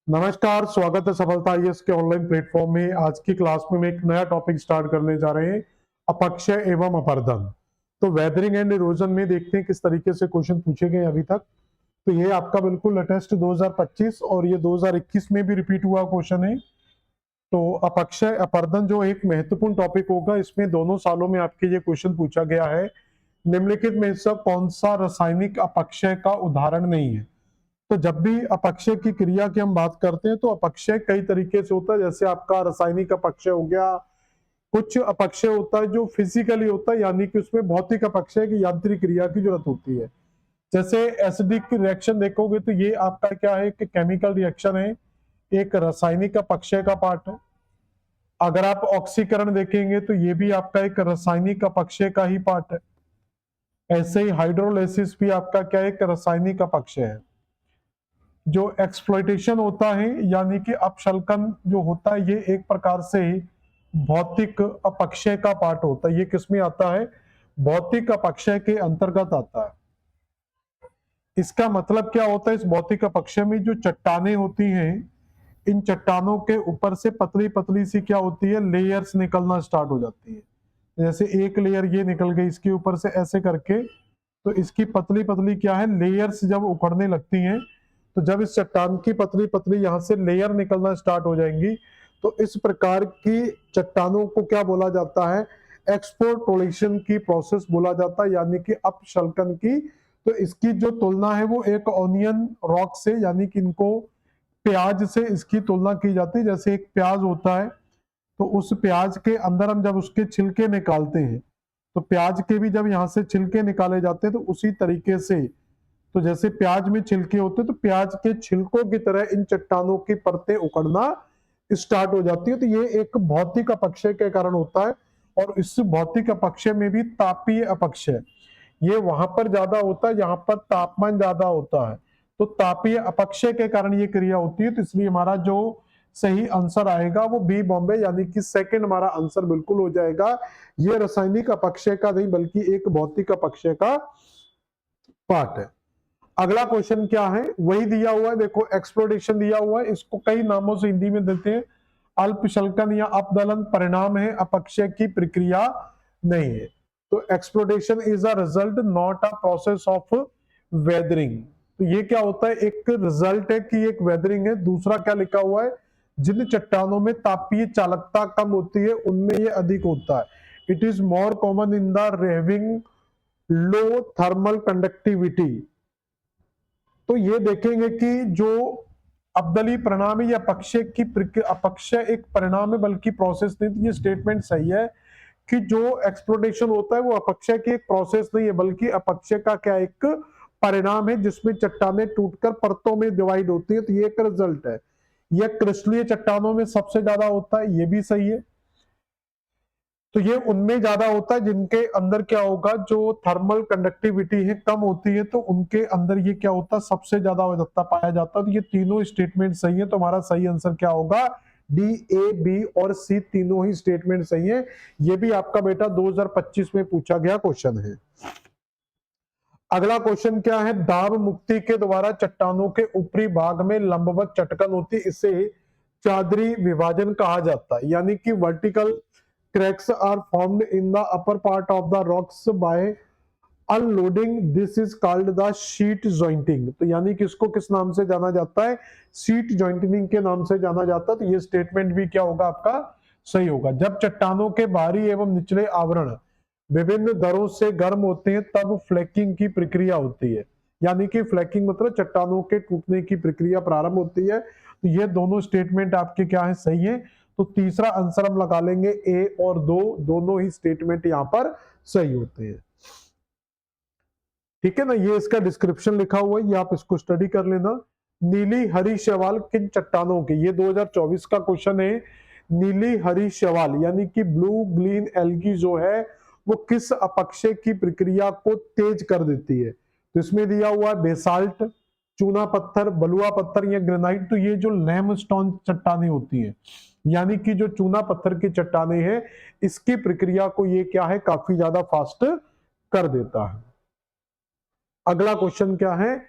नमस्कार, स्वागत है सफलता आईएएस के ऑनलाइन प्लेटफॉर्म में। आज की क्लास में एक नया टॉपिक स्टार्ट करने जा रहे हैं, अपक्षय एवं अपर्दन। तो वेदरिंग एंड इरोजन में देखते हैं किस तरीके से क्वेश्चन पूछे गए अभी तक। तो ये आपका बिल्कुल लेटेस्ट 2025 और ये 2021 में भी रिपीट हुआ क्वेश्चन है। तो अपक्षय अपर्दन जो एक महत्वपूर्ण टॉपिक होगा, इसमें दोनों सालों में आपके ये क्वेश्चन पूछा गया है, निम्नलिखित में से कौन सा रासायनिक अपक्षय का उदाहरण नहीं है। तो जब भी अपक्षय की क्रिया की हम बात करते हैं तो अपक्षय कई तरीके से होता है। जैसे आपका रासायनिक अपक्षय हो गया, कुछ अपक्षय होता है जो फिजिकली होता है, यानी कि उसमें भौतिक अपक्षय की यांत्रिक क्रिया की जरूरत होती है। जैसे एसिडिक रिएक्शन देखोगे तो ये आपका क्या है कि केमिकल रिएक्शन है, एक रासायनिक अपक्षय का पार्ट है। अगर आप ऑक्सीकरण देखेंगे तो ये भी आपका एक रासायनिक अपक्षय का ही पार्ट है। ऐसे ही हाइड्रोलाइसिस भी आपका क्या है, एक रासायनिक अपक्षय है। जो एक्सप्लॉइटेशन होता है यानी कि अपशल्कन जो होता है, ये एक प्रकार से भौतिक अपक्षय का पार्ट होता है। ये किसमें आता है? भौतिक अपक्षय के अंतर्गत आता है। इसका मतलब क्या होता है? इस भौतिक अपक्षय में जो चट्टानें होती हैं, इन चट्टानों के ऊपर से पतली पतली सी क्या होती है, लेयर्स निकलना स्टार्ट हो जाती है। जैसे एक लेयर ये निकल गई, इसके ऊपर से ऐसे करके, तो इसकी पतली पतली क्या है, लेयर्स जब उखड़ने लगती हैं, तो जब इस चट्टान की पतली पतली यहां से लेयर निकलना स्टार्ट हो जाएंगी, तो इस प्रकार की चट्टानों को क्या बोला जाता है? एक्सपोर्टोलेशन की प्रोसेस बोला जाता है, यानी कि अपशल्कन की। तो इसकी जो तुलना है वो एक ऑनियन रॉक से, यानी कि इनको प्याज से इसकी तुलना की जाती है। जैसे एक प्याज होता है, तो उस प्याज के अंदर हम जब उसके छिलके निकालते हैं, तो प्याज के भी जब यहाँ से छिलके निकाले जाते हैं, तो उसी तरीके से, तो जैसे प्याज में छिलके होते हैं, तो प्याज के छिलकों की तरह इन चट्टानों की परतें उखड़ना स्टार्ट हो जाती है। तो ये एक भौतिक अपक्षय के कारण होता है। और इस भौतिक अपक्षय में भी तापीय अपक्षय, ये वहां पर ज्यादा होता है जहां पर तापमान ज्यादा होता है। तो तापीय अपक्षय के कारण ये क्रिया होती है। तो इसलिए हमारा जो सही आंसर आएगा वो बी बॉम्बे, यानी कि सेकंड हमारा आंसर बिल्कुल हो जाएगा। ये रासायनिक अपक्षय का नहीं बल्कि एक भौतिक अपक्षय का पार्ट है। अगला क्वेश्चन क्या है, वही दिया हुआ है, देखो एक्सप्लोडेशन दिया हुआ है, इसको कई नामों से हिंदी में देते हैं। अल्पशल्कन या अपदलन परिणाम है, अपक्षय की प्रक्रिया नहीं है। तो exfoliation is a result not a process of weathering. तो ये क्या होता है, एक रिजल्ट है कि एक वेदरिंग है। दूसरा क्या लिखा हुआ है, जिन चट्टानों में तापीय चालकता कम होती है उनमें ये अधिक होता है। It is more common in the having low thermal conductivity. तो ये देखेंगे कि जो अब्दली परिणाम है या अपक्षय एक परिणाम है बल्कि प्रोसेस नहीं। तो ये स्टेटमेंट सही है कि जो एक्सप्लोटेशन होता है वो अपक्षय की एक प्रोसेस नहीं है बल्कि अपक्षय का क्या एक परिणाम है, जिसमें चट्टानें टूटकर परतों में डिवाइड होती है। तो ये एक रिजल्ट है। यह क्रिस्टलीय चट्टानों में सबसे ज्यादा होता है, ये भी सही है। तो ये उनमें ज्यादा होता है जिनके अंदर क्या होगा, जो थर्मल कंडक्टिविटी है कम होती है, तो उनके अंदर ये क्या होता है, सबसे ज्यादा अवदत्ता पाया जाता है। तो ये तीनों स्टेटमेंट सही है। तो हमारा सही आंसर क्या होगा? डी, ए, बी और सी तीनों ही स्टेटमेंट सही है। ये भी आपका बेटा 2025 में पूछा गया क्वेश्चन है। अगला क्वेश्चन क्या है, दाब मुक्ति के द्वारा चट्टानों के ऊपरी भाग में लंबवत चटकन होती, इसे चादरी विभाजन कहा जाता है। यानी कि vertical cracks are formed in the upper part of the rocks by unloading. This is called the sheet jointing. तो यानी कि इसको किस नाम से जाना जाता है? शीट जॉइंटिंग के नाम से जाना जाता है। तो ये स्टेटमेंट भी क्या होगा आपका? सही होगा। जब चट्टानों के बाहरी एवं निचले आवरण विभिन्न दरों से गर्म होते हैं तब फ्लैकिंग की प्रक्रिया होती है। यानी कि फ्लैकिंग मतलब चट्टानों के टूटने की प्रक्रिया प्रारंभ होती है। तो ये दोनों स्टेटमेंट आपके क्या है? सही है। तो तीसरा आंसर हम लगा लेंगे, ए और दो, दोनों ही स्टेटमेंट यहां पर सही होते हैं। ठीक है ना, ये इसका डिस्क्रिप्शन लिखा हुआ है, ये आप इसको स्टडी कर लेना। नीली हरी शैवाल किन चट्टानों के, ये 2024 का क्वेश्चन है। नीली हरी शैवाल यानी कि ब्लू ग्रीन एल्गी जो है वो किस अपक्षय की प्रक्रिया को तेज कर देती है? तो इसमें दिया हुआ है बेसाल्ट, चूना पत्थर, बलुआ पत्थर या ग्रेनाइट। तो ये जो लैमस्टोन चट्टानें होती है, यानी कि जो चूना पत्थर की चट्टानें हैं, इसकी प्रक्रिया को ये क्या है, काफी ज्यादा फास्ट कर देता है। अगला क्वेश्चन क्या है,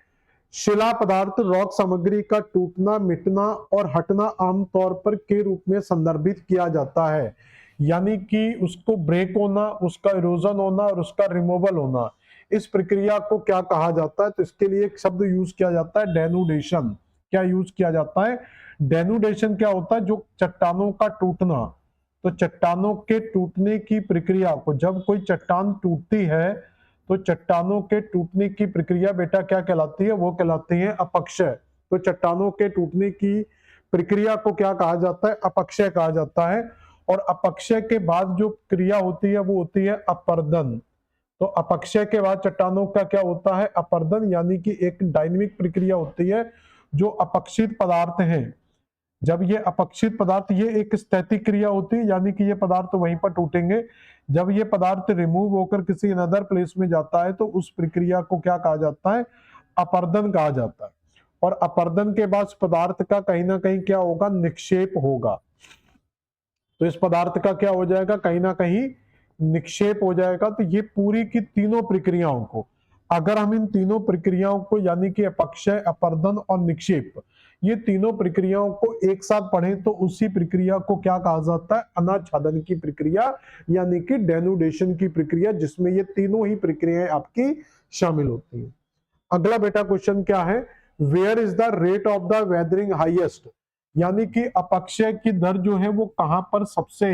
शिला पदार्थ रॉक सामग्री का टूटना, मिटना और हटना आमतौर पर के रूप में संदर्भित किया जाता है, यानी कि उसको ब्रेक होना, उसका इरोजन होना और उसका रिमूवल होना, इस प्रक्रिया को क्या कहा जाता है? तो इसके लिए एक शब्द यूज किया जाता है, डेनुडेशन। क्या यूज किया जाता है? डेनुडेशन। क्या होता है? जो चट्टानों का टूटना। तो चट्टानों के टूटने की प्रक्रिया को, जब कोई चट्टान टूटती है तो चट्टानों के टूटने की प्रक्रिया बेटा क्या कहलाती है? वो कहलाती है अपक्षय। तो चट्टानों के टूटने की प्रक्रिया को क्या कहा जाता है? अपक्षय कहा जाता है। और अपक्षय के बाद जो क्रिया होती है वो होती है अपर्दन। तो अपक्षय के बाद चट्टानों का क्या होता है? अपर्दन, यानी कि एक डायनेमिक प्रक्रिया होती है। जो अपक्षित पदार्थ हैं, जब ये अपक्षित पदार्थ, ये एक स्थैतिक क्रिया होती है, यानी कि ये पदार्थ वहीं पर टूटेंगे। जब ये पदार्थ रिमूव होकर किसी अनदर प्लेस में जाता है तो उस प्रक्रिया को क्या कहा जाता है? अपर्दन कहा जाता है। और अपर्दन के बाद पदार्थ का कहीं ना कहीं क्या होगा? निक्षेप होगा। तो इस पदार्थ का क्या हो जाएगा? कहीं ना कहीं निक्षेप हो जाएगा। तो ये पूरी की तीनों प्रक्रियाओं को, अगर हम इन तीनों प्रक्रियाओं को, यानी कि अपक्षय, अपर्दन और निक्षेप, ये तीनों प्रक्रियाओं को एक साथ पढ़ें तो उसी प्रक्रिया को क्या कहा जाता है? अनाच्छादन की प्रक्रिया, यानी कि डेनुडेशन की प्रक्रिया, जिसमें ये तीनों ही प्रक्रियाएं आपकी शामिल होती हैं। अगला बेटा क्वेश्चन क्या है? Where is the rate of the weathering highest, यानी कि अपक्षय की दर जो है वो कहां पर सबसे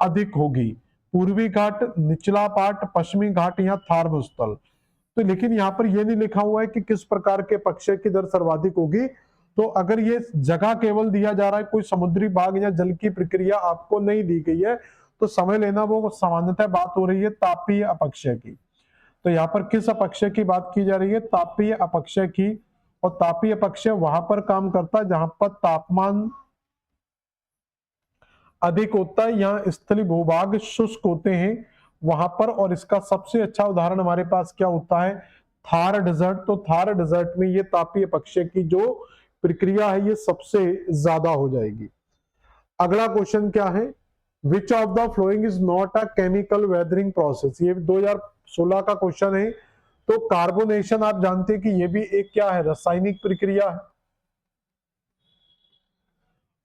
अधिक होगी? पूर्वी घाट, निचला पाट, पश्चिमी घाट या थार भूस्थल? तो लेकिन यहाँ पर ये नहीं लिखा हुआ है कि किस प्रकार के अपक्षय की दर सर्वाधिक होगी। तो अगर ये जगह केवल दिया जा रहा है, कोई समुद्री भाग या जल की प्रक्रिया आपको नहीं दी गई है, तो समय लेना, वो सामान्यतः बात हो रही है तापीय अपक्षय की। तो यहाँ पर किस अपक्षय की बात की जा रही है? तापीय अपक्षय की। और तापीय अपक्षय वहां पर काम करता है जहां पर तापमान अधिक होता है या स्थलीय भूभाग शुष्क होते हैं वहां पर। और इसका सबसे अच्छा उदाहरण हमारे पास क्या होता है? थार डेजर्ट। तो थार डेजर्ट में ये तापीय अपक्षय की जो प्रक्रिया है ये सबसे ज्यादा हो जाएगी। अगला क्वेश्चन क्या है? विच of the following is not a chemical weathering process? ये 2016 का क्वेश्चन है। तो कार्बोनेशन आप जानते हैं कि ये भी एक क्या है? रासायनिक प्रक्रिया है।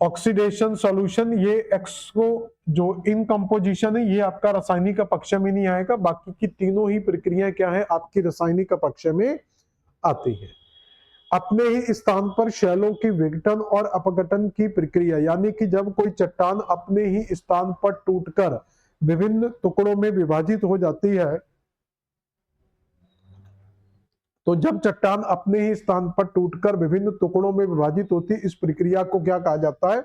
ऑक्सीडेशन सॉल्यूशन, ये एक्सको जो इनकम्पोजिशन है ये आपका रासायनिक अपक्षय में नहीं आएगा। बाकी की तीनों ही प्रक्रियाएं क्या है? आपकी रासायनिक अपक्षय में आती है। अपने ही स्थान पर शैलों की विघटन और अपघटन की प्रक्रिया, यानी कि जब कोई चट्टान अपने ही स्थान पर टूटकर विभिन्न टुकड़ों में विभाजित हो जाती है, तो जब चट्टान अपने ही स्थान पर टूटकर विभिन्न टुकड़ों में विभाजित होती है, इस प्रक्रिया को क्या कहा जाता है?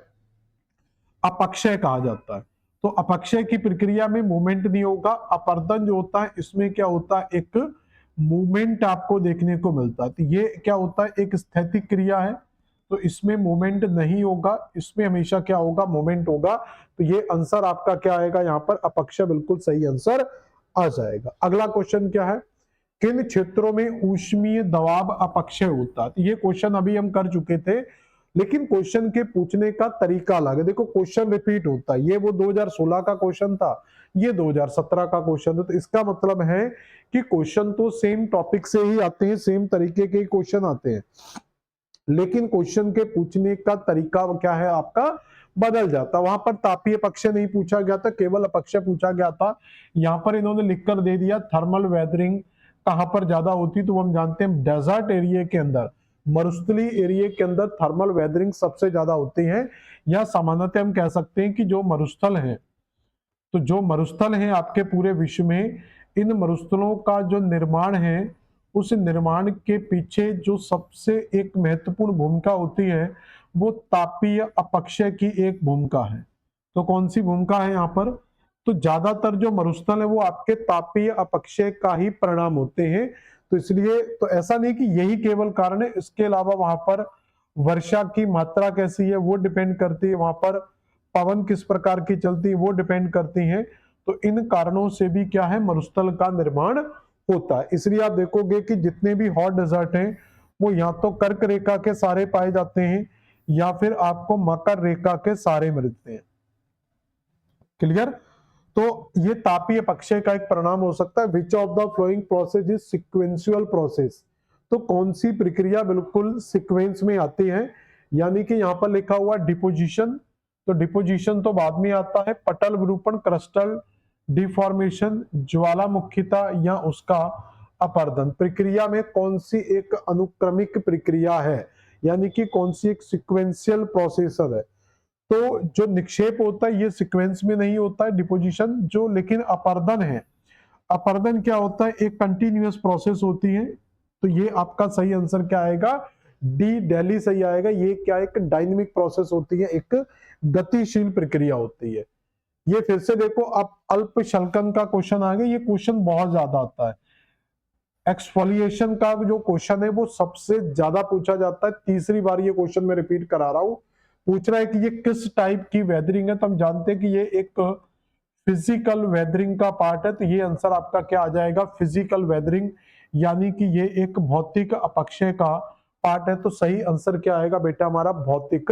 अपक्षय कहा जाता है। तो अपक्षय की प्रक्रिया में मूवमेंट नहीं होगा। अपर्दन जो होता है इसमें क्या होता है? एक मूवमेंट आपको देखने को मिलता है। तो ये क्या होता है? एक स्थैतिक क्रिया है, तो इसमें मूवमेंट नहीं होगा, इसमें हमेशा क्या होगा? मूवमेंट होगा। तो ये आंसर आपका क्या आएगा? यहाँ पर अपक्षय बिल्कुल सही आंसर आ जाएगा। अगला क्वेश्चन क्या है? किन क्षेत्रों में ऊष्मीय दबाव अपक्षय होता है? तो ये क्वेश्चन अभी हम कर चुके थे, लेकिन क्वेश्चन के पूछने का तरीका अलग है। देखो क्वेश्चन रिपीट होता है। ये वो 2016 का क्वेश्चन था, ये 2017 का क्वेश्चन है। तो इसका मतलब है कि क्वेश्चन तो सेम टॉपिक से ही आते हैं, सेम तरीके के क्वेश्चन आते हैं, लेकिन क्वेश्चन के पूछने का तरीका क्या है आपका? बदल जाता। वहां पर तापीय अपक्षय नहीं पूछा गया था, केवल अपक्षय पूछा गया था। यहाँ पर इन्होंने लिखकर दे दिया थर्मल वेदरिंग कहां पर ज्यादा होती, तो हम जानते हैं डेजर्ट एरिया के अंदर, मरुस्थलीय एरिया के अंदर थर्मल वेदरिंग सबसे ज्यादा होती है। या सामान्यतः हम कह सकते हैं कि जो मरुस्थल है, तो जो मरुस्थल है आपके पूरे विश्व में, इन मरुस्थलों का जो निर्माण है, उस निर्माण के पीछे जो सबसे एक महत्वपूर्ण भूमिका होती है वो तापीय अपक्षय की एक भूमिका है। तो कौन सी भूमिका है यहाँ पर? तो ज्यादातर जो मरुस्थल है वो आपके तापीय अपक्षय का ही परिणाम होते हैं। तो इसलिए तो ऐसा नहीं कि यही केवल कारण है, इसके अलावा वहां पर वर्षा की मात्रा कैसी है वो डिपेंड करती है, वहां पर पवन किस प्रकार की चलती है वो डिपेंड करती हैं। तो इन कारणों से भी क्या है? मरुस्थल का निर्माण होता है। इसलिए आप देखोगे कि जितने भी हॉट डेजर्ट हैं वो या तो कर्क रेखा के सारे पाए जाते हैं या फिर आपको मकर रेखा के सारे मिलते हैं। क्लियर? तो ये तापीय अपक्षय का एक परिणाम हो सकता है। विच of the flowing process is sequential process? तो कौन सी प्रक्रिया बिल्कुल सीक्वेंस में आती है, यानी कि यहाँ पर लिखा हुआ डिपोजिशन, तो डिपोजिशन तो बाद में आता है, पटल विरूपण, क्रिस्टल डिफॉर्मेशन, ज्वालामुखीता या उसका अपर्दन, प्रक्रिया में कौन सी एक अनुक्रमिक प्रक्रिया है, यानी कि कौन सी एक सिक्वेंशियल प्रोसेसर है। तो जो निक्षेप होता है ये सीक्वेंस में नहीं होता है डिपोजिशन जो, लेकिन अपर्दन है, अपर्दन क्या होता है, एक कंटिन्यूअस प्रोसेस होती है। तो ये आपका सही आंसर क्या आएगा, डी दिल्ली सही आएगा। ये क्या एक डायनेमिक प्रोसेस होती है, एक गतिशील प्रक्रिया होती है। ये फिर से देखो, अब अल्प शल्कन का क्वेश्चन आ गया, ये क्वेश्चन बहुत ज्यादा आता है। एक्सफोलिएशन का जो क्वेश्चन है वो सबसे ज्यादा पूछा जाता है, तीसरी बार ये क्वेश्चन मैं रिपीट करा रहा हूं। पूछ रहा है कि ये किस टाइप की वेदरिंग है, तो हम जानते हैं कि ये एक फिजिकल वेदरिंग का पार्ट है, तो ये आंसर आपका क्या आ जाएगा, फिजिकल वेदरिंग, यानी कि ये एक भौतिक अपक्षय का पार्ट है। तो सही आंसर क्या आएगा बेटा हमारा, भौतिक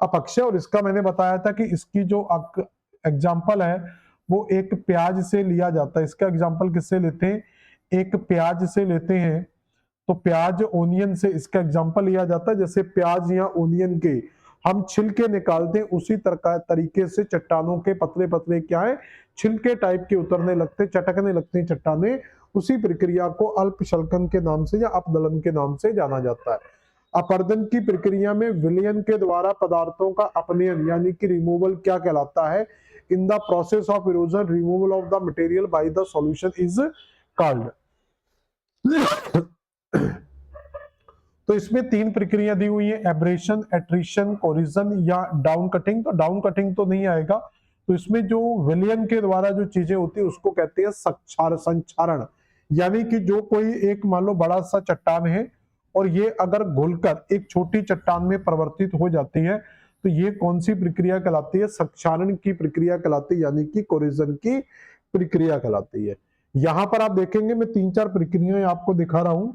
अपक्षय। और इसका मैंने बताया था कि इसकी जो एग्जाम्पल है वो एक प्याज से लिया जाता है। इसका एग्जाम्पल किससे लेते हैं, एक प्याज से लेते हैं। तो प्याज ओनियन से इसका एग्जाम्पल लिया जाता है। जैसे प्याज या ओनियन के हम छिलके निकालते हैं, उसी तरीके से चट्टानों के पतले पतले क्या है, छिलके टाइप के उतरने लगते, चटकने लगते हैं चट्टाने। उसी प्रक्रिया को अल्पशल्कन के नाम से या अपदलन के नाम से जाना जाता है। अपर्दन की प्रक्रिया में विलयन के द्वारा पदार्थों का अपनयन यानी कि रिमूवल क्या कहलाता है, in the process of erosion removal of the material by the solution is called. तो इसमें तीन प्रक्रिया दी हुई है, एब्रेशन, एट्रिशन, कोरिजन या डाउन कटिंग। तो डाउन कटिंग तो नहीं आएगा। तो इसमें जो विलयन के द्वारा जो चीजें होती है उसको कहते हैं संक्षारण, यानी कि जो कोई एक मान लो बड़ा सा चट्टान है और ये अगर घुलकर एक छोटी चट्टान में परिवर्तित हो जाती है, तो ये कौन सी प्रक्रिया कहलाती है, संक्षारण की प्रक्रिया कहलाती है, यानी कि कोरिजन की प्रक्रिया कहलाती है। यहां पर आप देखेंगे मैं तीन चार प्रक्रियाएं आपको दिखा रहा हूं।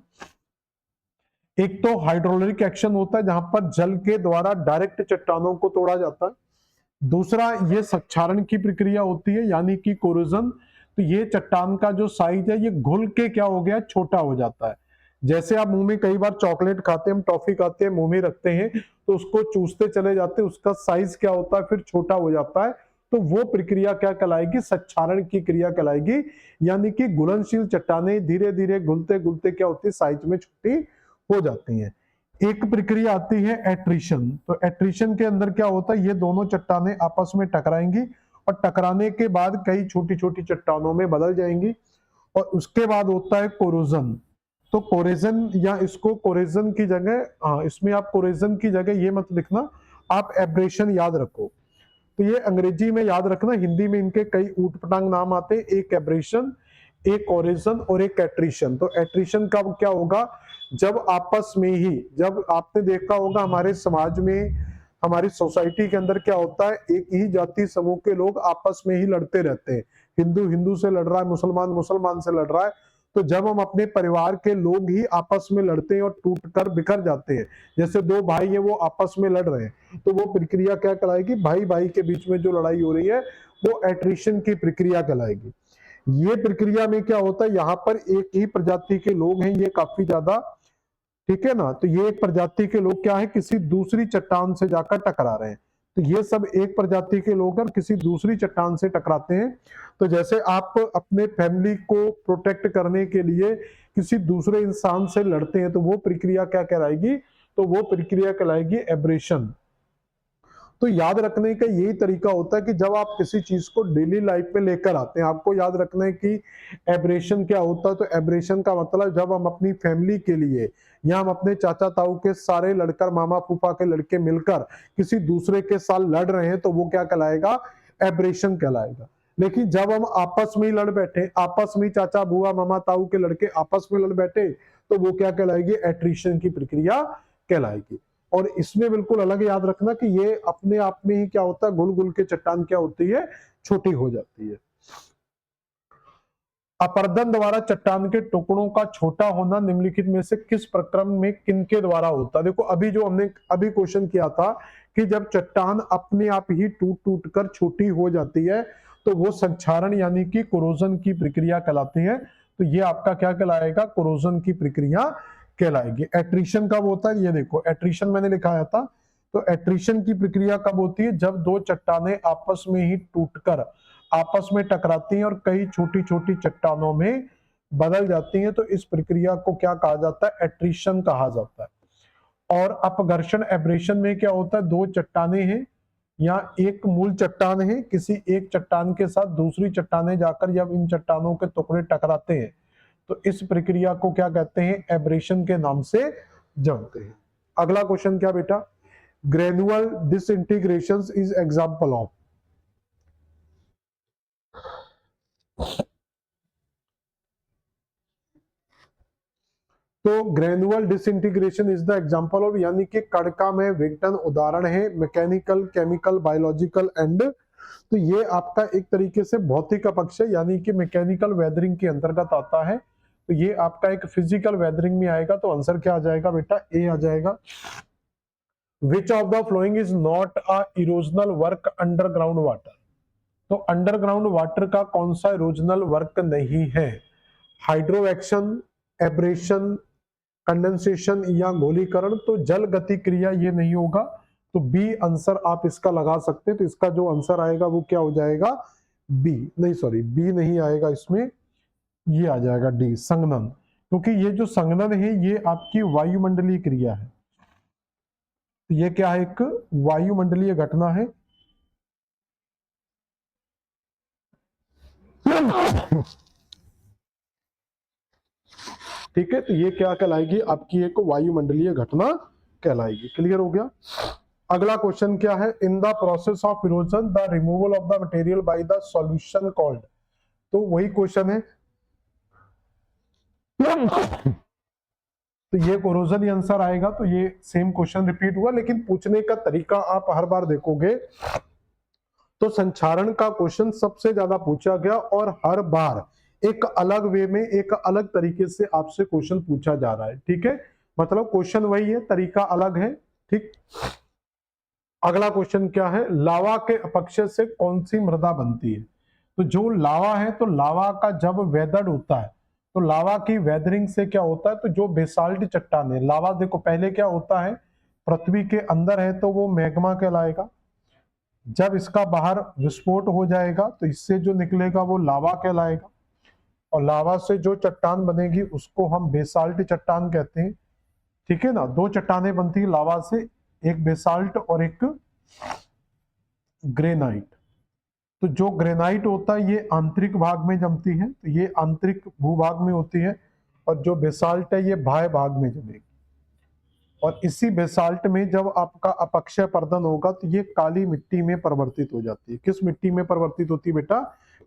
एक तो हाइड्रोलिक एक्शन होता है जहां पर जल के द्वारा डायरेक्ट चट्टानों को तोड़ा जाता है। दूसरा ये संक्षारण की प्रक्रिया होती है यानी कि कोरोजन। तो ये चट्टान का जो साइज है ये घुल के क्या हो गया, छोटा हो जाता है। जैसे आप मुंह में कई बार चॉकलेट खाते हैं, हम टॉफी खाते हैं, मुंह में रखते हैं तो उसको चूसते चले जाते हैं, उसका साइज क्या होता है फिर छोटा हो जाता है। तो वो प्रक्रिया क्या कहलाएगी, संक्षारण की क्रिया कहलाएगी। यानी कि घुलनशील चट्टानें धीरे धीरे घुलते घुलते क्या होती है, साइज में छोटी हो जाती हैं। एक प्रक्रिया आती है एट्रिशन। तो एट्रिशन के अंदर क्या होता है, ये दोनों चट्टानें आपस में टकराएंगी और टकराने के बाद कई छोटी छोटी चट्टानों में बदल जाएंगी। और उसके बाद होता है कोरोजन। तो कोरेजन या इसको कोरेजन की जगह, इसमें आप कोरेजन की जगह ये मत लिखना, आप एब्रेशन याद रखो। तो ये अंग्रेजी में याद रखना, हिंदी में इनके कई ऊटपटांग नाम आते हैं, एक एब्रेशन, एक कोरेजन और एक एट्रिशन। तो एट्रिशन का क्या होगा, जब आपस में ही, जब आपने देखा होगा हमारे समाज में, हमारी सोसाइटी के अंदर क्या होता है, एक ही जाति समूह के लोग आपस में ही लड़ते रहते हैं। हिंदू हिंदू से लड़ रहा है, मुसलमान मुसलमान से लड़ रहा है। तो जब हम अपने परिवार के लोग ही आपस में लड़ते हैं और टूटकर बिखर जाते हैं, जैसे दो भाई है वो आपस में लड़ रहे हैं, तो वो प्रक्रिया क्या कहलाएगी, भाई भाई के बीच में जो लड़ाई हो रही है वो एट्रिशन की प्रक्रिया कहलाएगी। ये प्रक्रिया में क्या होता है, यहाँ पर एक ही प्रजाति के लोग हैं, ये काफी ज्यादा, ठीक है ना। तो ये एक प्रजाति के लोग क्या है, किसी दूसरी चट्टान से जाकर टकरा रहे हैं। तो ये सब एक प्रजाति के लोग और किसी दूसरी चट्टान से टकराते हैं। तो जैसे आप अपने फैमिली को प्रोटेक्ट करने के लिए किसी दूसरे इंसान से लड़ते हैं, तो वो प्रक्रिया क्या कहलाएगी, तो वो प्रक्रिया कहलाएगी एब्रेशन। तो याद रखने का यही तरीका होता है कि जब आप किसी चीज को डेली लाइफ में लेकर आते हैं, आपको याद रखना है कि एब्रेशन क्या होता है। तो एब्रेशन का मतलब जब हम अपनी फैमिली के लिए या हम अपने चाचा ताऊ के सारे लड़कर, मामा फूफा के लड़के मिलकर किसी दूसरे के साथ लड़ रहे हैं, तो वो क्या कहलाएगा, एब्रेशन कहलाएगा। लेकिन जब हम आपस में ही लड़ बैठे, आपस में चाचा बुआ मामा ताऊ के लड़के आपस में लड़ बैठे, तो वो क्या कहलाएगी, एट्रिशन की प्रक्रिया कहलाएगी। और इसमें बिल्कुल अलग याद रखना कि ये अपने आप में ही क्या होता है, घुल घुल के चट्टान क्या होती है, छोटी हो जाती है। अपर्दन द्वारा चट्टान के टुकड़ों का छोटा होना निम्नलिखित में से किस प्रक्रम में किनके द्वारा होता है। देखो अभी जो हमने अभी क्वेश्चन किया था कि जब चट्टान अपने आप ही टूट टूट कर छोटी हो जाती है, तो वो संक्षारण यानी कि कोरोजन की प्रक्रिया कहलाती है। तो ये आपका क्या कहलाएगा, कोरोजन की प्रक्रिया कहलाएगी। एट्रिशन कब होता है, ये देखो एट्रिशन मैंने लिखाया था। तो एट्रिशन की प्रक्रिया कब होती है, जब दो चट्टानें आपस में ही टूटकर आपस में टकराती हैं और कई छोटी छोटी चट्टानों में बदल जाती हैं, तो इस प्रक्रिया को क्या कहा जाता है, एट्रिशन कहा जाता है। और अपघर्षण एब्रेशन में क्या होता है, दो चट्टानें हैं या एक मूल चट्टान है, किसी एक चट्टान के साथ दूसरी चट्टानें जाकर जब इन चट्टानों के टुकड़े टकराते हैं तो इस प्रक्रिया को क्या कहते हैं, एब्रेशन के नाम से जानते हैं। अगला क्वेश्चन क्या बेटा, granular disintegration is example of. तो granular disintegration is the example of, यानी कि कणका में विघटन उदाहरण है मैकेनिकल, केमिकल, बायोलॉजिकल एंड। तो ये आपका एक तरीके से भौतिक अपक्ष है, यानी कि मैकेनिकल वेदरिंग के अंतर्गत आता है। तो ये आपका एक फिजिकल वेदरिंग में आएगा। तो आंसर क्या आ जाएगा बेटा, ए आ जाएगा। विच of the following is not a erosional work underground water. तो अंडरग्राउंड वाटर का कौन सा इरोजनल वर्क नहीं है, हाइड्रो एक्शन, एब्रेशन, कंडेंसेशन या गोलीकरण। तो जल गति क्रिया ये नहीं होगा। तो बी आंसर आप इसका लगा सकते हैं। तो इसका जो आंसर आएगा वो क्या हो जाएगा, बी, नहीं सॉरी बी नहीं आएगा इसमें, ये आ जाएगा डी, संघनन। क्योंकि ये जो संघनन है ये आपकी वायुमंडलीय क्रिया है। तो ये क्या है, एक वायुमंडलीय घटना है। ठीक है, तो ये क्या कहलाएगी, आपकी एक वायुमंडलीय घटना कहलाएगी। क्लियर हो गया। अगला क्वेश्चन क्या है, in the process of erosion the removal of the material by the solution called. तो वही क्वेश्चन है। तो ये कोरोजन ही आंसर आएगा। तो ये सेम क्वेश्चन रिपीट हुआ, लेकिन पूछने का तरीका आप हर बार देखोगे तो संक्षारण का क्वेश्चन सबसे ज्यादा पूछा गया और हर बार एक अलग वे में एक अलग तरीके से आपसे क्वेश्चन पूछा जा रहा है। ठीक है, मतलब क्वेश्चन वही है, तरीका अलग है। ठीक, अगला क्वेश्चन क्या है, लावा के अपक्षय से कौन सी मृदा बनती है। तो जो लावा है, तो लावा का जब वेदर्ड होता है तो लावा की वेदरिंग से क्या होता है, तो जो बेसाल्ट चट्टान है, लावा देखो पहले क्या होता है, पृथ्वी के अंदर है तो वो मैग्मा कहलाएगा। जब इसका बाहर विस्फोट हो जाएगा तो इससे जो निकलेगा वो लावा कहलाएगा। और लावा से जो चट्टान बनेगी उसको हम बेसाल्ट चट्टान कहते हैं। ठीक है ना, दो चट्टानें बनती है लावा से, एक बेसाल्ट और एक ग्रेनाइट। तो जो ग्रेनाइट होता है ये आंतरिक भाग में जमती है, तो ये आंतरिक भूभाग में होती है, और जो बेसाल्ट है ये बाह्य भाग में जमेगी। और इसी बेसाल्ट में जब आपका अपक्षय पर्दन होगा तो ये काली मिट्टी में परिवर्तित हो जाती है। किस मिट्टी में परिवर्तित होती है बेटा,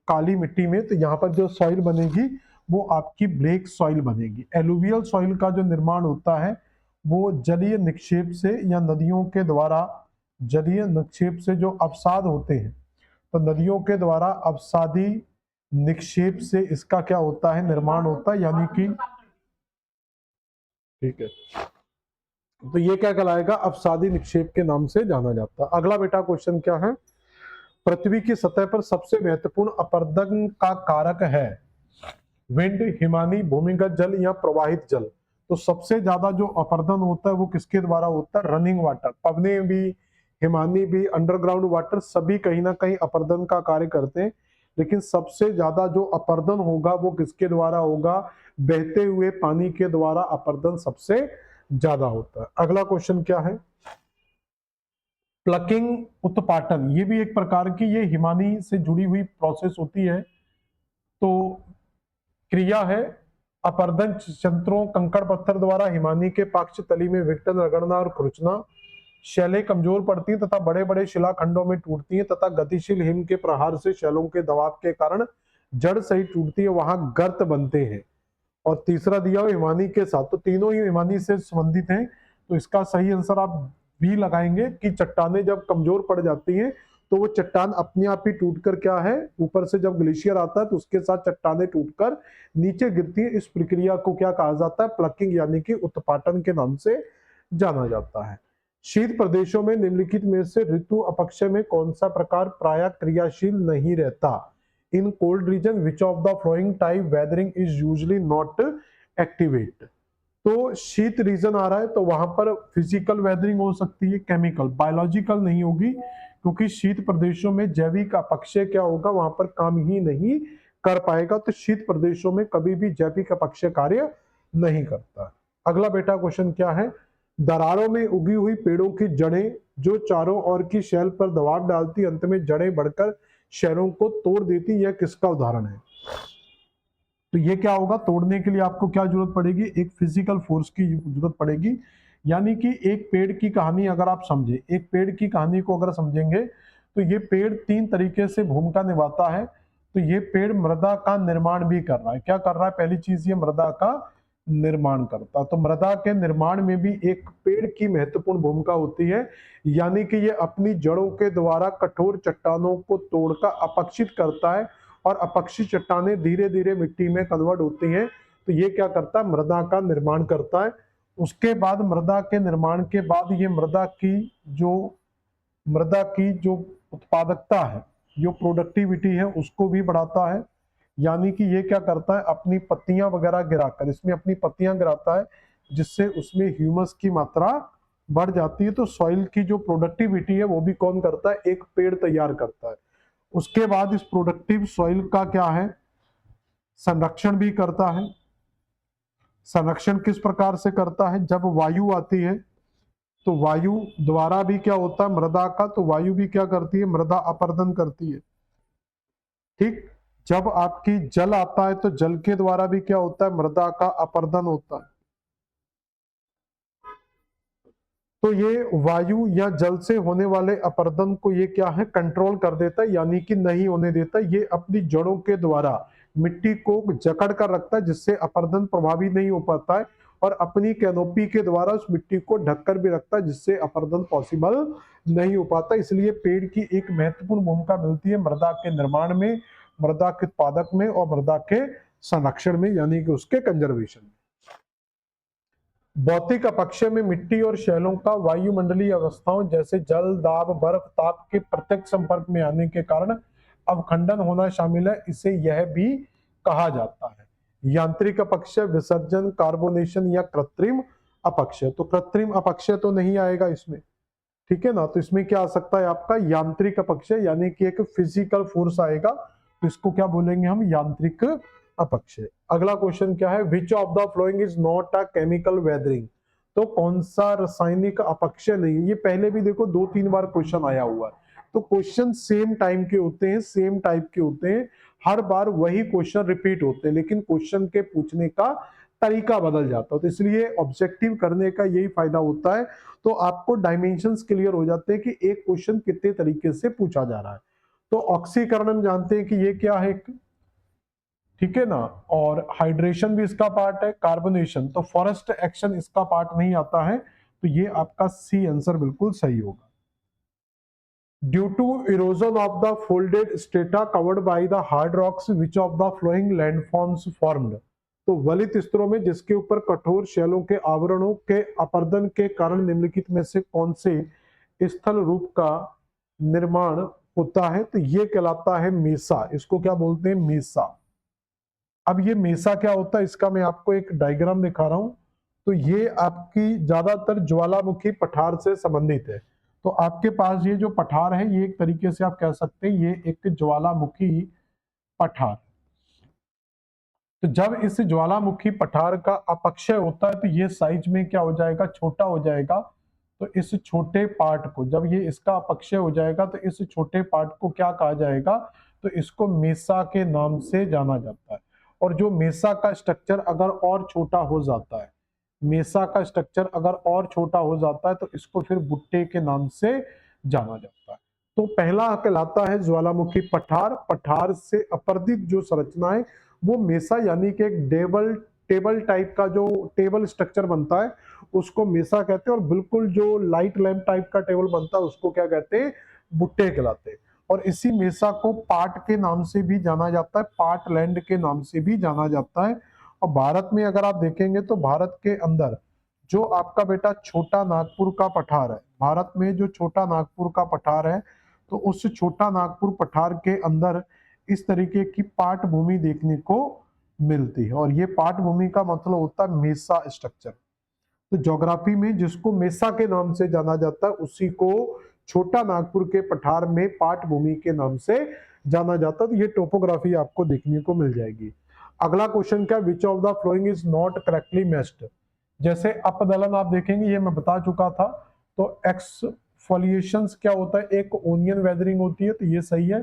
काली मिट्टी में। तो यहाँ पर जो सॉइल बनेगी वो आपकी ब्लैक सॉइल बनेगी। एलुवियल सॉइल का जो निर्माण होता है वो जलीय निक्षेप से या नदियों के द्वारा, जलीय निक्षेप से जो अवसाद होते हैं, तो नदियों के द्वारा अवसादी निक्षेप से इसका क्या होता है, निर्माण होता है, यानी कि ठीक है। तो ये क्या कहलाएगा, अवसादी निक्षेप के नाम से जाना जाता है। अगला बेटा क्वेश्चन क्या है, पृथ्वी की सतह पर सबसे महत्वपूर्ण अपरदन का कारक है विंड, हिमानी, भूमिगत जल या प्रवाहित जल। तो सबसे ज्यादा जो अपरदन होता है वो किसके द्वारा होता है, रनिंग वाटर। पवने भी, हिमानी भी, अंडरग्राउंड वाटर सभी कहीं ना कहीं अपरदन का कार्य करते हैं। लेकिन सबसे ज्यादा जो अपरदन होगा वो किसके द्वारा होगा, बहते हुए पानी के द्वारा अपरदन सबसे ज्यादा होता है। अगला क्वेश्चन क्या है, प्लकिंग उत्पाटन, ये भी एक प्रकार की ये हिमानी से जुड़ी हुई प्रोसेस होती है। तो क्रिया है अपरदन यंत्रों कंकड़ पत्थर द्वारा हिमानी के पाक्ष तली में विघटन रगड़ना और खुरचना। शैलें कमजोर पड़ती हैं तथा बड़े बड़े शिलाखंडों में टूटती हैं तथा गतिशील हिम के प्रहार से शैलों के दबाव के कारण जड़ सही टूटती है, वहां गर्त बनते हैं। और तीसरा दिया हुआ हिमानी के साथ, तो तीनों ही हिमानी से संबंधित हैं। तो इसका सही आंसर आप भी लगाएंगे कि चट्टानें जब कमजोर पड़ जाती हैं तो वो चट्टान अपने आप ही टूटकर क्या है, ऊपर से जब ग्लेशियर आता है तो उसके साथ चट्टानें टूटकर नीचे गिरती है। इस प्रक्रिया को क्या कहा जाता है, प्लकिंग, यानी कि उत्पाटन के नाम से जाना जाता है। शीत प्रदेशों में निम्नलिखित में से ऋतु अपक्षय में कौन सा प्रकार प्राय क्रियाशील नहीं रहता। In cold region which of the flowing type weathering is usually not activate. तो शीत रीजन आ रहा है तो वहां पर फिजिकल वेदरिंग हो सकती है, केमिकल, बायोलॉजिकल नहीं होगी, क्योंकि शीत प्रदेशों में जैविक अपक्षय क्या होगा, वहां पर काम ही नहीं कर पाएगा। तो शीत प्रदेशों में कभी भी जैविक अपक्षय कार्य नहीं करता। अगला बेटा क्वेश्चन क्या है, दरारों में उगी हुई पेड़ों की जड़ें जो चारों ओर की शैल पर दबाव डालती, अंत में जड़ें बढ़कर शैलों को तोड़ देती, यह किसका उदाहरण है? तो ये क्या होगा, तोड़ने के लिए आपको क्या जरूरत पड़ेगी, एक फिजिकल फोर्स की जरूरत पड़ेगी। यानी कि एक पेड़ की कहानी अगर आप समझे, एक पेड़ की कहानी को अगर समझेंगे तो ये पेड़ तीन तरीके से भूमिका निभाता है। तो ये पेड़ मृदा का निर्माण भी कर रहा है। क्या कर रहा है? पहली चीज ये मृदा का निर्माण करता है। तो मृदा के निर्माण में भी एक पेड़ की महत्वपूर्ण भूमिका होती है। यानी कि ये अपनी जड़ों के द्वारा कठोर चट्टानों को तोड़कर अपक्षित करता है और अपक्षी चट्टानें धीरे धीरे मिट्टी में कन्वर्ट होती हैं। तो ये क्या करता है, मृदा का निर्माण करता है। उसके बाद मृदा के निर्माण के बाद ये मृदा की जो उत्पादकता है, जो प्रोडक्टिविटी है, उसको भी बढ़ाता है। यानी कि ये क्या करता है, अपनी पत्तियां वगैरह गिराकर, इसमें अपनी पत्तियां गिराता है, जिससे उसमें ह्यूमस की मात्रा बढ़ जाती है। तो सॉइल की जो प्रोडक्टिविटी है वो भी कौन करता है, एक पेड़ तैयार करता है। उसके बाद इस प्रोडक्टिव सॉइल का क्या है, संरक्षण भी करता है। संरक्षण किस प्रकार से करता है, जब वायु आती है तो वायु द्वारा भी क्या होता है मृदा का, तो वायु भी क्या करती है, मृदा अपरदन करती है। ठीक, जब आपकी जल आता है तो जल के द्वारा भी क्या होता है, मृदा का अपरदन होता है। तो ये वायु या जल से होने वाले अपरदन को ये क्या है, कंट्रोल कर देता है, यानी कि नहीं होने देता। ये अपनी जड़ों के द्वारा मिट्टी को जकड़ कर रखता है, जिससे अपरदन प्रभावी नहीं हो पाता है, और अपनी कैनोपी के द्वारा उस मिट्टी को ढककर भी रखता है, जिससे अपरदन पॉसिबल नहीं हो पाता। इसलिए पेड़ की एक महत्वपूर्ण भूमिका मिलती है मृदा के निर्माण में, मृदा के उत्पादक में और मृदा के संरक्षण में, यानी कि उसके कंजर्वेशन में। भौतिक अपक्षय में मिट्टी और शैलों का वायुमंडलीय अवस्थाओं जैसे जल, दाब, बर्फ, ताप के प्रत्यक्ष संपर्क में आने के कारण अवखंडन होना शामिल है। इसे यह भी कहा जाता है यांत्रिक अपक्षय, विसर्जन, कार्बोनेशन या कृत्रिम अपक्षय। तो कृत्रिम अपक्षय तो नहीं आएगा इसमें, ठीक है ना। तो इसमें क्या आ सकता है आपका, यांत्रिक अपक्षय, यानी कि एक फिजिकल फोर्स आएगा। तो इसको क्या बोलेंगे हम, यांत्रिक अपक्षय। अगला क्वेश्चन क्या है, विच of the following is not a chemical weathering? तो कौन सा रासायनिक अपक्षय नहीं है? ये पहले भी देखो 2-3 बार क्वेश्चन आया हुआ है। तो क्वेश्चन सेम टाइम के होते हैं, सेम टाइप के होते हैं, हर बार वही क्वेश्चन रिपीट होते हैं, लेकिन क्वेश्चन के पूछने का तरीका बदल जाता है। तो इसलिए ऑब्जेक्टिव करने का यही फायदा होता है। तो आपको डायमेंशंस क्लियर हो जाते हैं कि एक क्वेश्चन कितने तरीके से पूछा जा रहा है। तो ऑक्सीकरण हम जानते हैं कि ये क्या है, ठीक है ना, और हाइड्रेशन भी इसका पार्ट है, कार्बोनेशन। तो फॉरेस्ट एक्शन इसका पार्ट नहीं आता है। तो ये आपका सी आंसर बिल्कुल सही होगा। Due to erosion of the folded strata covered by the hard rocks which of the flowing landforms formed? तो वलित स्तरों में जिसके ऊपर कठोर शैलों के आवरणों के अपरदन के कारण निम्नलिखित में से कौन से स्थल रूप का निर्माण होता है? तो ये कहलाता है मेसा। इसको क्या बोलते हैं, मेसा। अब ये मेसा क्या होता है, इसका मैं आपको एक डायग्राम दिखा रहा हूं। तो ये आपकी ज्यादातर ज्वालामुखी पठार से संबंधित है। तो आपके पास ये जो पठार है, ये एक तरीके से आप कह सकते हैं ये एक ज्वालामुखी पठार। तो जब इस ज्वालामुखी पठार का अपक्षय होता है तो ये साइज में क्या हो जाएगा, छोटा हो जाएगा। तो इस छोटे पार्ट को, जब ये इसका अपक्षय हो जाएगा तो इस छोटे पार्ट को क्या कहा जाएगा, तो इसको मेसा के नाम से जाना जाता है। और जो मेसा का स्ट्रक्चर अगर और छोटा हो जाता है, मेसा का स्ट्रक्चर अगर और छोटा हो जाता है तो इसको फिर बुट्टे के नाम से जाना जाता है। तो पहला कहलाता है ज्वालामुखी पठार। पठार से अपर्दित जो संरचना है वो मेसा, यानी कि एक टेबल टाइप का जो टेबल स्ट्रक्चर बनता है उसको मेसा कहते हैं। और बिल्कुल जो लाइट लैंप टाइप का टेबल बनता है उसको क्या कहते हैं, बुट्टे कहलाते हैं। और इसी मेसा को पाट के नाम से भी जाना जाता है, पाट लैंड के नाम से भी जाना जाता है। और भारत में अगर आप देखेंगे तो भारत के अंदर जो आपका बेटा छोटा नागपुर का पठार है, भारत में जो छोटा नागपुर का पठार है, तो उस छोटा नागपुर पठार के अंदर इस तरीके की पाट भूमि देखने को मिलती है। और ये पाटभूमि का मतलब होता है मेसा स्ट्रक्चर। तो ज्योग्राफी में जिसको मेसा के नाम से जाना जाता है उसी को छोटा नागपुर के पठार में पाटभूमि के नाम से जाना जाता है। तो ये टोपोग्राफी आपको देखने को मिल जाएगी। अगला क्वेश्चन क्या, विच of the following is not correctly matched. जैसे अपदलन आप देखेंगे, ये मैं बता चुका था। तो एक्सफोलिएशंस क्या होता है, एक ओनियन वेदरिंग होती है, तो ये सही है।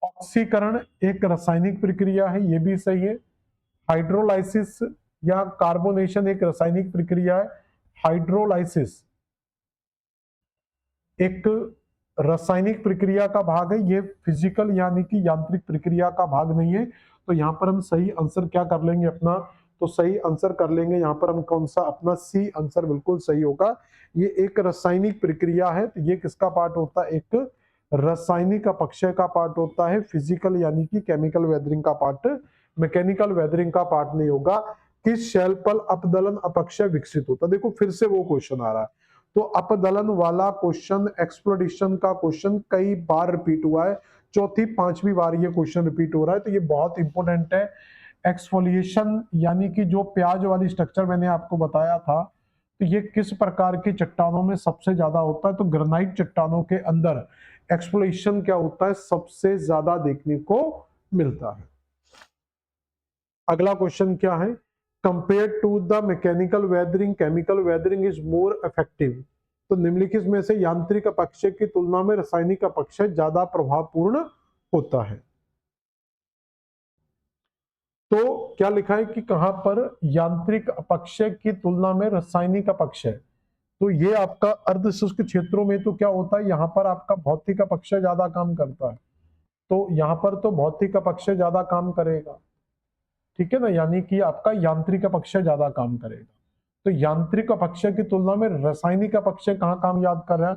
ऑक्सीकरण एक रासायनिक प्रक्रिया है, ये भी सही है। हाइड्रोलाइसिस या कार्बोनेशन एक रासायनिक प्रक्रिया है। हाइड्रोलाइसिस एक रासायनिक प्रक्रिया का भाग है, ये फिजिकल यानी कि यांत्रिक प्रक्रिया का भाग नहीं है। तो यहां पर हम सही आंसर क्या कर लेंगे अपना, तो सही आंसर कर लेंगे यहां पर हम कौन सा, अपना सी आंसर बिल्कुल सही होगा। ये एक रासायनिक प्रक्रिया है, तो ये किसका पार्ट होता है, एक रासायनिक अपक्षय का पार्ट होता है। फिजिकल यानी कि केमिकल वेदरिंग का पार्ट, मैकेनिकल वेदरिंग का पार्ट नहीं होगा। किस शैल पर अपदलन अपक्षय विकसित होता है, देखो फिर से वो क्वेश्चन आ रहा है। तो अपदलन वाला क्वेश्चन, एक्सप्लोरेशन का क्वेश्चन कई बार रिपीट हुआ है, चौथी पांचवी बार ये क्वेश्चन रिपीट हो रहा है, तो ये बहुत इंपॉर्टेंट है। एक्सफोलिएशन यानी कि जो प्याज वाली स्ट्रक्चर मैंने आपको बताया था, तो ये किस प्रकार की चट्टानों में सबसे ज्यादा होता है, तो ग्रेनाइट चट्टानों के अंदर एक्सफोलिएशन क्या होता है, सबसे ज्यादा देखने को मिलता है। अगला क्वेश्चन क्या है, compare to the mechanical weathering chemical weathering is more effective. तो निम्नलिखित में से यांत्रिक अपक्षय की तुलना में रासायनिक अपक्षय ज्यादा प्रभावपूर्ण होता है। तो क्या लिखा है कि कहां पर यांत्रिक अपक्षय की तुलना में रासायनिक अपक्षय, तो ये आपका अर्धशुष्क क्षेत्रों में तो क्या होता है, यहां पर आपका भौतिक अपक्षय ज्यादा काम करता है। तो यहां पर तो भौतिक अपक्षय ज्यादा काम करेगा, ठीक है ना, यानी कि आपका यांत्रिक अपक्षय ज्यादा काम करेगा। तो यांत्रिक अपक्षय की तुलना में रासायनिक अपक्षय कहाँ काम याद कर रहा है,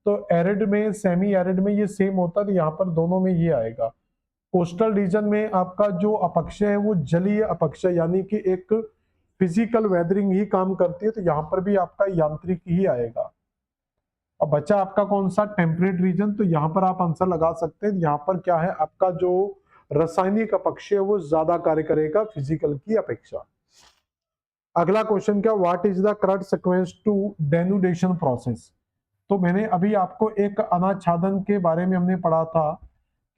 तो एरिड में सेमी एरिड में ये सेम होता है, तो यहाँ पर दोनों में ये आएगा। कोस्टल रीजन में आपका जो अपक्षय है वो जलीय अपक्षय यानी कि एक फिजिकल वेदरिंग ही काम करती है, तो यहाँ पर भी आपका यांत्रिक ही आएगा। अब बचा आपका कौन सा, टेम्परेट रीजन, तो यहाँ पर आप आंसर लगा सकते हैं। यहाँ पर क्या है, आपका जो रासायनिक अपक्षय वो ज्यादा कार्य करेगा फिजिकल की अपेक्षा। अगला क्वेश्चन क्या, what is the correct sequence to denudation process. तो मैंने अभी आपको एक अनाच्छादन के बारे में हमने पढ़ा था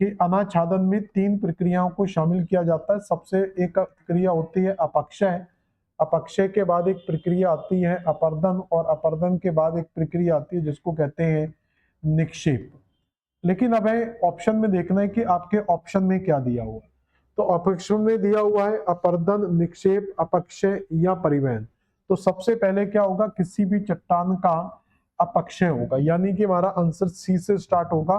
कि अनाच्छादन में 3 प्रक्रियाओं को शामिल किया जाता है। सबसे एक प्रक्रिया होती है अपक्षय, अपक्षय के बाद एक प्रक्रिया आती है अपर्दन, और अपर्दन के बाद एक प्रक्रिया आती है जिसको कहते हैं निक्षेप। लेकिन अब है ऑप्शन में देखना है कि आपके ऑप्शन में क्या दिया हुआ है। तो ऑप्शन में दिया हुआ है अपर्दन, निक्षेप, अपक्षय या परिवहन। तो सबसे पहले क्या होगा, किसी भी चट्टान का अपक्षय होगा, यानी कि हमारा आंसर सी से स्टार्ट होगा।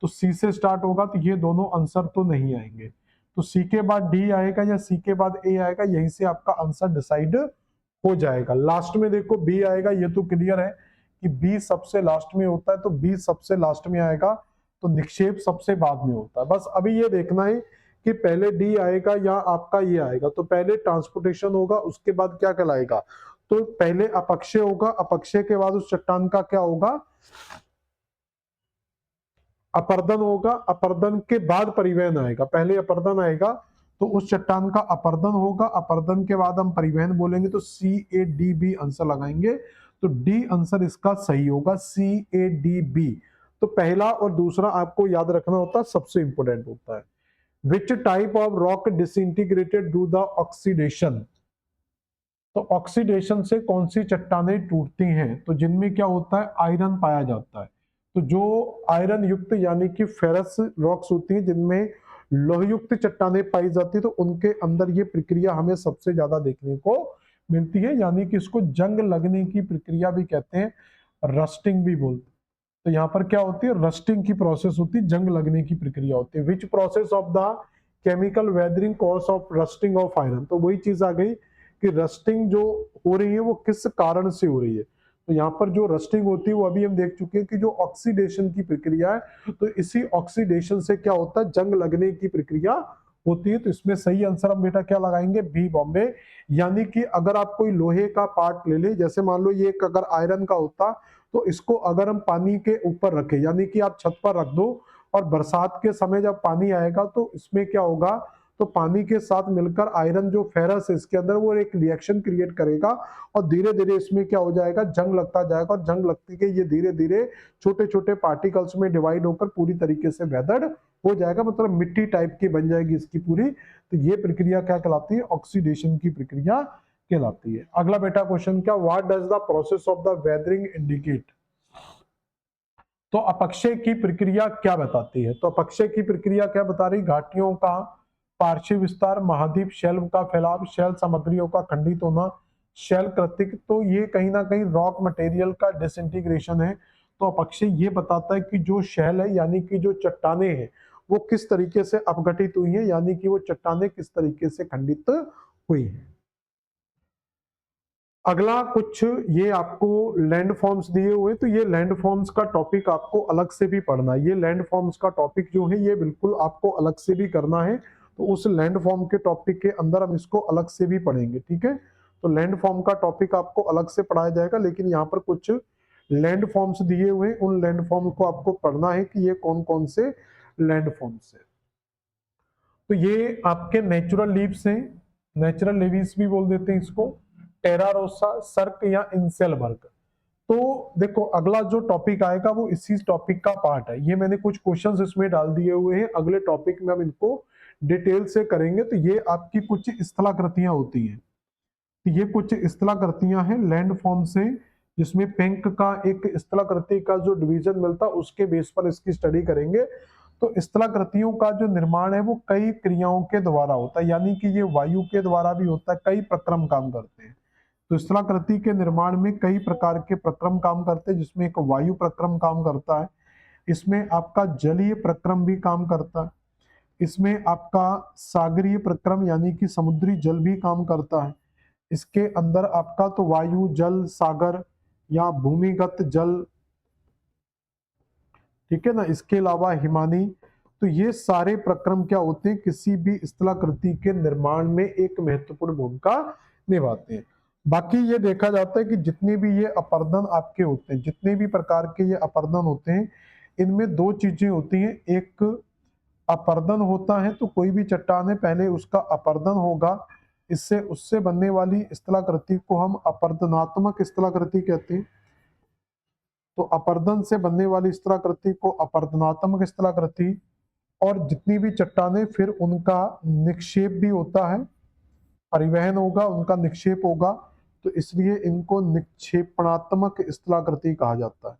तो सी से स्टार्ट होगा, तो ये दोनों आंसर तो नहीं आएंगे। तो सी के बाद डी आएगा या सी के बाद ए आएगा, यहीं से आपका आंसर डिसाइड हो जाएगा। लास्ट में देखो बी आएगा, ये तो क्लियर है कि बी सबसे लास्ट में होता है, तो बी सबसे लास्ट में आएगा। तो निक्षेप सबसे बाद में होता है। बस अभी ये देखना है कि पहले डी आएगा या आपका ये आएगा। तो पहले ट्रांसपोर्टेशन होगा, उसके बाद क्या कहलाएगा, तो पहले अपक्षय होगा, अपक्षय के बाद उस चट्टान का क्या होगा, अपर्दन होगा, अपर्दन के बाद परिवहन आएगा। पहले अपर्दन आएगा तो उस चट्टान का अपर्दन होगा, अपर्दन के बाद हम परिवहन बोलेंगे, तो सी ए डी बी आंसर लगाएंगे। तो डी आंसर इसका सही होगा, सी ए डी बी। तो पहला और दूसरा आपको याद रखना होता है, सबसे इंपॉर्टेंट होता है। Which type of rock disintegrated due the oxidation. तो ऑक्सीडेशन से कौन सी चट्टानें टूटती हैं, तो जिनमें क्या होता है, आयरन पाया जाता है। तो जो आयरन युक्त यानी कि फेरस रॉक्स होती हैं, जिनमें लोह युक्त चट्टानें पाई जाती है, तो उनके अंदर ये प्रक्रिया हमें सबसे ज्यादा देखने को मिलती है, यानी कि इसको जंग लगने की प्रक्रिया भी कहते हैं, रस्टिंग भी बोलते हैं। तो यहाँ पर क्या होती है, रस्टिंग की प्रोसेस होती है, जंग लगने की प्रक्रिया होती है। Which process of the chemical weathering cause of rusting of iron. तो वही चीज आ गई कि रस्टिंग जो हो रही है वो किस कारण से हो रही है। तो यहाँ पर जो रस्टिंग होती है वो अभी हम देख चुके हैं कि जो ऑक्सीडेशन की प्रक्रिया है, तो इसी ऑक्सीडेशन से क्या होता है, जंग लगने की प्रक्रिया होती है। तो इसमें सही आंसर हम बेटा क्या लगाएंगे, बी बॉम्बे। यानी कि अगर आप कोई लोहे का पार्ट ले ले, जैसे मान लो ये एक अगर आयरन का होता, तो इसको अगर हम पानी के ऊपर रखें, यानी कि आप छत पर रख दो और बरसात के समय जब पानी आएगा तो इसमें क्या होगा, तो पानी के साथ मिलकर आयरन जो फेरस है इसके अंदर वो एक रिएक्शन क्रिएट करेगा और धीरे धीरे इसमें क्या हो जाएगा, जंग लगता जाएगा और जंग लगती के ये धीरे धीरे छोटे छोटे पार्टिकल्स में डिवाइड होकर पूरी तरीके से वेदर्ड हो जाएगा, मतलब मिट्टी टाइप की बन जाएगी इसकी पूरी। तो ये प्रक्रिया क्या कहलाती है, ऑक्सीडेशन की प्रक्रिया कहलाती है। अगला बेटा क्वेश्चन क्या, what does the process of the weathering indicate. तो अपक्षय की प्रक्रिया क्या बताती है, तो अपक्षय की प्रक्रिया क्या बता रही, घाटियों का पार्श्व विस्तार, महाद्वीप शेल्फ का फैलाव, शेल सामग्रियों का खंडित होना, शेल कृतिक, तो ये कहीं ना कहीं रॉक मटेरियल का डिसइंटीग्रेशन है। तो अपक्षय ये बताता है कि जो शेल है यानी कि जो चट्टाने हैं वो किस तरीके से अपघटित हुई है, यानी कि वो चट्टाने किस तरीके से खंडित हुई है। अगला कुछ ये आपको लैंड फॉर्म्स दिए हुए, तो ये लैंड फॉर्म्स का टॉपिक आपको अलग से भी पढ़ना है। ये लैंड फॉर्म्स का टॉपिक जो है ये बिल्कुल आपको अलग से भी करना है, तो उस लैंड फॉर्म के टॉपिक के अंदर हम इसको अलग से भी पढ़ेंगे, ठीक है। तो लैंड फॉर्म का टॉपिक आपको अलग से पढ़ाया जाएगा, लेकिन यहाँ पर कुछ लैंड फॉर्म्स दिए हुए, उन लैंड फॉर्म को आपको पढ़ना है कि ये कौन कौन से लैंड फॉर्म्स है। तो ये आपके नेचुरल लीव्स हैं, नेचुरल लेवीज भी बोल देते हैं इसको, टेरा रोसा, सर्क या इंसेलबर्ग। तो देखो अगला जो टॉपिक आएगा वो इसी टॉपिक का पार्ट है। ये मैंने कुछ क्वेश्चंस इसमें डाल दिए हुए हैं, अगले टॉपिक में हम इनको डिटेल से करेंगे। तो ये आपकी कुछ स्थलाकृतियां होती हैं, तो ये कुछ स्थलाकृतियां हैं लैंड फॉर्म से, जिसमें पेंक का एक स्थलाकृति का जो डिवीजन मिलता है उसके बेस पर इसकी स्टडी करेंगे। तो स्थलाकृतियों का जो निर्माण है वो कई क्रियाओं के द्वारा होता है, यानी कि ये वायु के द्वारा भी होता है, कई प्रक्रम काम करते हैं। तो स्थलाकृति के निर्माण में कई प्रकार के प्रक्रम काम करते हैं, जिसमें एक वायु प्रक्रम काम करता है, इसमें आपका जलीय प्रक्रम भी काम करता है, इसमें आपका सागरीय प्रक्रम यानी कि समुद्री जल भी काम करता है, इसके अंदर आपका तो वायु, जल, सागर या भूमिगत जल, ठीक है ना, इसके अलावा हिमानी। तो ये सारे प्रक्रम क्या होते हैं, किसी भी स्थलाकृति के निर्माण में एक महत्वपूर्ण भूमिका निभाते हैं। बाकी ये देखा जाता है कि जितने भी ये अपर्दन आपके होते हैं, जितने भी प्रकार के ये अपर्दन होते हैं, इनमें दो चीजें होती हैं, एक अपर्दन होता है, तो कोई भी चट्टान है पहले उसका अपर्दन होगा, इससे उससे बनने वाली स्थलाकृति को हम अपर्दनात्मक स्थलाकृति कहते हैं। तो अपर्दन से बनने वाली स्थलाकृति को अपर्दनात्मक स्थलाकृति, और जितनी भी चट्टाने फिर उनका निक्षेप भी होता है, परिवहन होगा, उनका निक्षेप होगा, तो इसलिए इनको निक्षेपणात्मक स्थलाकृति कहा जाता है।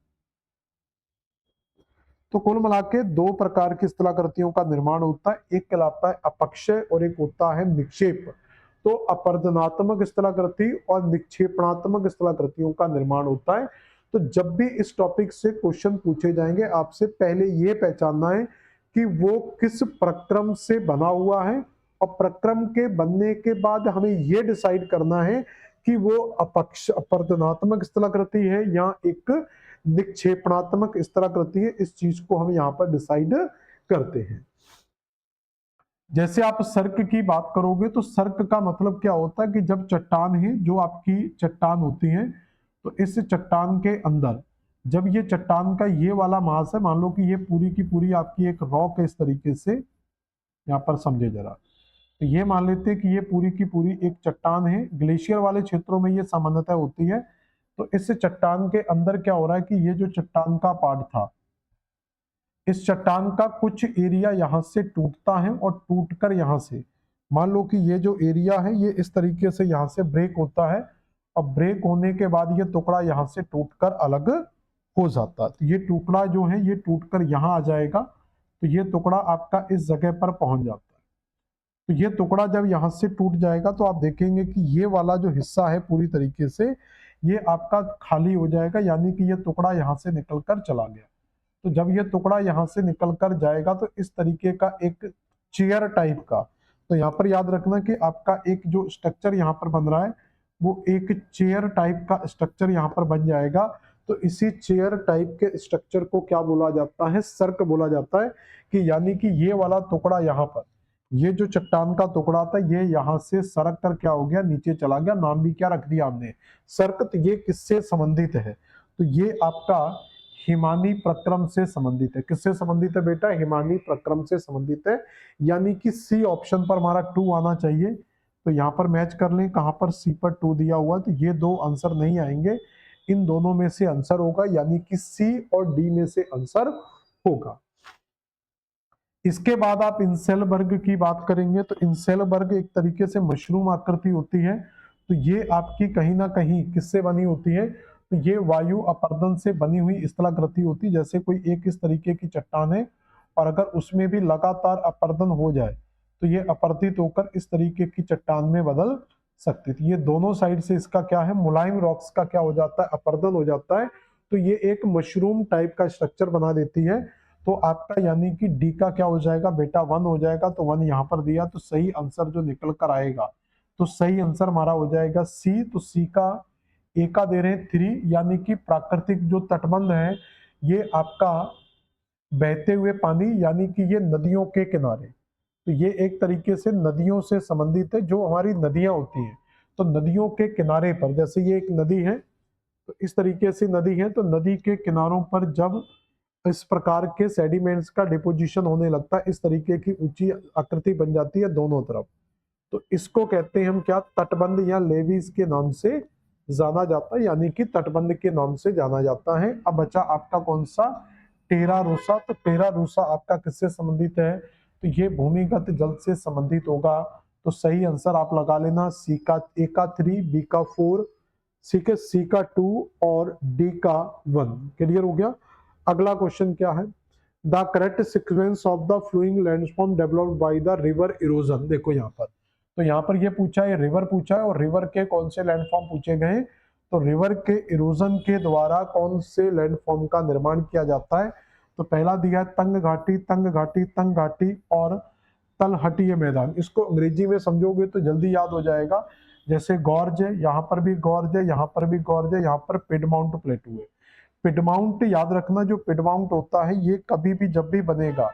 तो कुल मिला के दो प्रकार की स्थलाकृतियों का निर्माण होता है, एक कहलाता है अपक्षय और एक होता है निक्षेप। तो अपर्दनात्मक स्थलाकृति और निक्षेपणात्मक स्थलाकृतियों का निर्माण होता है। तो जब भी इस टॉपिक से क्वेश्चन पूछे जाएंगे, आपसे पहले ये पहचानना है कि वो किस प्रक्रम से बना हुआ है, और प्रक्रम के बनने के बाद हमें ये डिसाइड करना है कि वो अपर्दनात्मक स्थलाकृति है या एक निक्षेपणात्मक स्थलाकृति है। इस चीज को हम यहाँ पर डिसाइड करते हैं। जैसे आप सर्क की बात करोगे तो सर्क का मतलब क्या होता है कि जब चट्टान है, जो आपकी चट्टान होती है, तो इस चट्टान के अंदर जब ये चट्टान का ये वाला मास है, मान लो कि ये पूरी की पूरी आपकी एक रॉक है, इस तरीके से यहाँ पर समझे जरा, तो ये मान लेते हैं कि ये पूरी की पूरी एक चट्टान है। ग्लेशियर वाले क्षेत्रों में ये सामान्यतः होती है। तो इस चट्टान के अंदर क्या हो रहा है कि ये जो चट्टान का पार्ट था, इस चट्टान का कुछ एरिया यहां से टूटता है और टूटकर यहां से, मान लो कि ये जो एरिया है ये इस तरीके से यहां से ब्रेक होता है, और ब्रेक होने के बाद ये टुकड़ा यहां से टूटकर अलग हो जाता है। तो ये टुकड़ा जो है ये टूटकर यहां आ जाएगा, तो ये टुकड़ा आपका इस जगह पर पहुंच जाता है। तो ये टुकड़ा जब यहां से टूट जाएगा तो आप देखेंगे कि ये वाला जो हिस्सा है पूरी तरीके से ये आपका खाली हो जाएगा, यानी कि ये टुकड़ा यहां से निकलकर चला गया। तो जब ये टुकड़ा यहां से निकलकर जाएगा तो इस तरीके का एक चेयर टाइप का, तो यहाँ पर याद रखना कि आपका एक जो स्ट्रक्चर यहाँ पर बन रहा है वो एक चेयर टाइप का स्ट्रक्चर यहाँ पर बन जाएगा। तो इसी चेयर टाइप के स्ट्रक्चर को क्या बोला जाता है, सर्क बोला जाता है। कि यानी कि ये वाला टुकड़ा यहाँ पर, ये जो चट्टान का टुकड़ा था ये यहाँ से सरक कर क्या हो गया, नीचे चला गया। नाम भी क्या रख दिया हमने, सर्क। तो ये किससे संबंधित है, तो ये आपका हिमानी प्रक्रम से संबंधित है। किससे संबंधित है बेटा? हिमानी प्रक्रम से संबंधित है, यानी कि सी ऑप्शन पर हमारा 2 आना चाहिए। तो यहाँ पर मैच कर लें, कहां पर? सी पर 2 दिया हुआ, तो ये दो आंसर नहीं आएंगे, इन दोनों में से आंसर होगा, यानी कि सी और डी में से आंसर होगा। इसके बाद आप इंसेलबर्ग की बात करेंगे, तो इंसेलबर्ग एक तरीके से मशरूम आकृति होती है, तो ये आपकी कहीं ना कहीं किससे बनी होती है? तो ये वायु अपर्दन से बनी हुई स्थलाकृति होती है। जैसे कोई एक इस तरीके की चट्टान है और अगर उसमें भी लगातार अपर्दन हो जाए तो ये अपरदित होकर इस तरीके की चट्टान में बदल सकती थी। ये दोनों साइड से इसका क्या है? मुलायम रॉक्स का क्या हो जाता है? अपर्दन हो जाता है, तो ये एक मशरूम टाइप का स्ट्रक्चर बना देती है। तो आपका यानी कि डी का क्या हो जाएगा बेटा? 1 हो जाएगा। तो 1 यहाँ पर दिया, तो सही आंसर जो निकल कर आएगा, तो सही आंसर हमारा हो जाएगा सी। तो सी का ए का दे रहे हैं 3, यानी कि प्राकृतिक जो तटबंध है ये आपका बहते हुए पानी, यानी कि ये नदियों के किनारे, तो ये एक तरीके से नदियों से संबंधित है। जो हमारी नदियां होती हैं, तो नदियों के किनारे पर, जैसे ये एक नदी है, तो इस तरीके से नदी है, तो नदी के किनारों पर जब इस प्रकार के सेडिमेंट्स का डिपोजिशन होने लगता है, इस तरीके की ऊंची आकृति बन जाती है दोनों तरफ, तो इसको कहते हैं हम क्या? तटबंध या लेवीज के नाम से जाना जाता है, यानी कि तटबंध के नाम से जाना जाता है। अब बचा आपका कौन सा? टेरा रोसा। तो टेरा रोसा आपका किससे संबंधित है? तो ये भूमिगत जल से संबंधित होगा। तो सही आंसर आप लगा लेना, सी का ए का 3, बी का 4, सी का 2 और डी का 1। क्लियर हो गया? अगला क्वेश्चन क्या है? The correct sequence of the flowing landform developed by the river erosion. देखो यहाँ पर, तो यहाँ पर ये पूछा है, रिवर पूछा है, और रिवर के कौन से लैंडफॉर्म पूछे गए? तो रिवर के इरोजन के द्वारा कौन से लैंडफॉर्म का निर्माण किया जाता है? तो पहला दिया है तंग घाटी, तंग घाटी, तंग घाटी और तलहटीय मैदान। इसको अंग्रेजी में समझोगे तो जल्दी याद हो जाएगा। जैसे गॉर्ज है, यहाँ पर भी गॉर्ज है, यहाँ पर भी गॉर्ज है, यहाँ पर पिडमाउंट प्लेटू है। पिडमाउंट याद रखना, जो पिडमाउंट होता है ये कभी भी जब भी बनेगा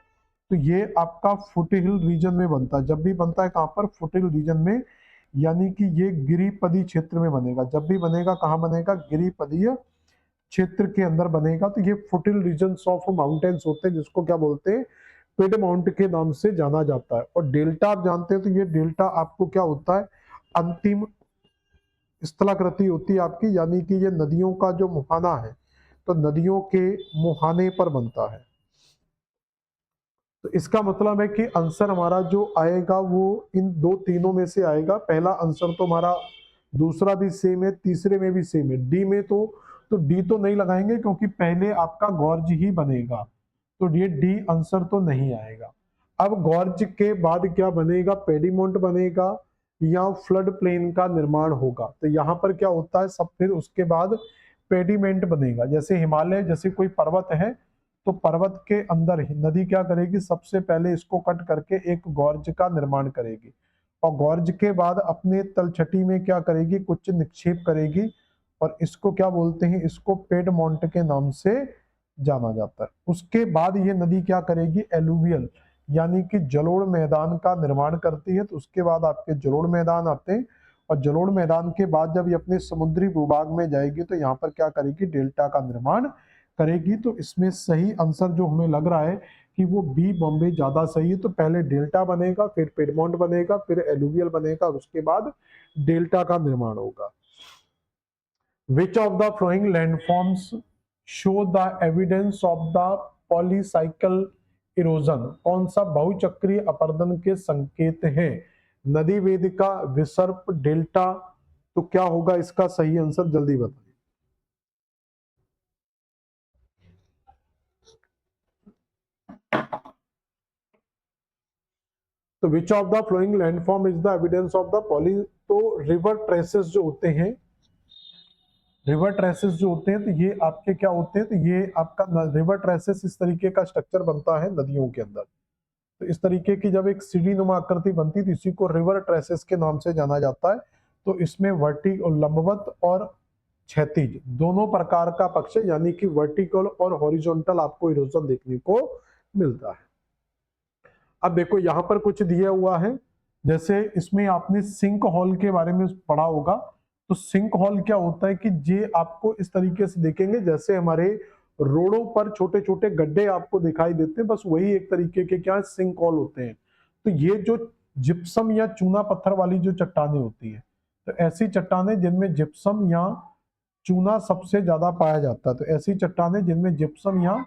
तो ये आपका फुट हिल रीजन में बनता है। जब भी बनता है कहां पर? फुट हिल रीजन में, यानी कि ये गिरिपदी क्षेत्र में बनेगा। जब भी बनेगा कहां बनेगा? गिरिपदीय क्षेत्र के अंदर बनेगा। तो ये foot hill region of mountains होते हैं, जिसको क्या बोलते हैं? पिडमाउंट के नाम से जाना जाता है। और डेल्टा आप जानते हैं, तो ये डेल्टा आपको क्या होता है? अंतिम स्थलाकृति होती है आपकी, यानी कि ये नदियों का जो मुहाना है, तो नदियों के मुहाने पर बनता है। तो इसका मतलब है कि आंसर हमारा जो आएगा वो इन दो तीनों में से आएगा। पहला आंसर तो हमारा, दूसरा भी सेम है, तीसरे में भी सेम है। डी में तो डी तो नहीं लगाएंगे, क्योंकि पहले आपका गॉर्ज ही बनेगा, तो ये डी आंसर तो नहीं आएगा। अब गॉर्ज के बाद क्या बनेगा? पेडीमोंट बनेगा या फ्लड प्लेन का निर्माण होगा। तो यहाँ पर क्या होता है? सब फिर उसके बाद पेडीमेंट बनेगा। जैसे हिमालय, जैसे कोई पर्वत है, तो पर्वत के अंदर ही नदी क्या करेगी? सबसे पहले इसको कट करके एक गॉर्ज का निर्माण करेगी, और गॉर्ज के बाद अपने तलछटी में क्या करेगी? कुछ निक्षेप करेगी, और इसको क्या बोलते हैं? इसको पेडमोंट के नाम से जाना जाता है। उसके बाद ये नदी क्या करेगी? एलुवियल, यानी कि जलोढ़ मैदान का निर्माण करती है। तो उसके बाद आपके जलोढ़ मैदान आते हैं, और जलोढ़ मैदान के बाद जब ये अपने समुद्री भूभाग में जाएगी तो यहाँ पर क्या करेगी? डेल्टा का निर्माण करेगी। तो इसमें सही आंसर जो हमें लग रहा है कि वो बी बॉम्बे ज्यादा सही है। तो पहले डेल्टा बनेगा, फिर पिडमोंट बनेगा, फिर एलुवियल बनेगा, और उसके बाद डेल्टा का निर्माण होगा। Which of the flowing landforms show the evidence of the polycycle erosion? कौन सा बहुचक्रीय अपर्दन के संकेत हैं? नदी वेदिका, विसर्प, डेल्टा। तो क्या होगा इसका सही आंसर? जल्दी बताइए। तो विच of the flowing landform is the evidence of the poly? तो रिवर ट्रेसेस जो होते हैं, रिवर ट्रेसेस जो होते हैं, तो ये आपके क्या होते हैं? तो ये आपका रिवर ट्रेसेस इस तरीके का स्ट्रक्चर बनता है नदियों के अंदर। तो इस तरीके की जब एक सीढ़ी नुमा आकृति बनती है, तो इसी को रिवर ट्रेसेस के नाम से जाना जाता है। तो इसमें लंबवत और क्षैतिज दोनों प्रकार का पक्ष है, यानी कि वर्टिकल और हॉरिजॉन्टल आपको इरोजन देखने को मिलता है। अब देखो यहाँ पर कुछ दिया हुआ है, जैसे इसमें आपने सिंक हॉल के बारे में पढ़ा होगा। तो सिंक हॉल क्या होता है कि ये आपको इस तरीके से देखेंगे, जैसे हमारे रोडों पर छोटे छोटे गड्ढे आपको दिखाई देते हैं, बस वही एक तरीके के क्या सिंक हॉल होते हैं। तो ये जो जिप्सम या चूना पत्थर वाली जो चट्टानें होती है, तो ऐसी चट्टानें जिनमें जिप्सम या चूना सबसे ज्यादा पाया जाता है, तो ऐसी चट्टानें जिनमें जिप्सम या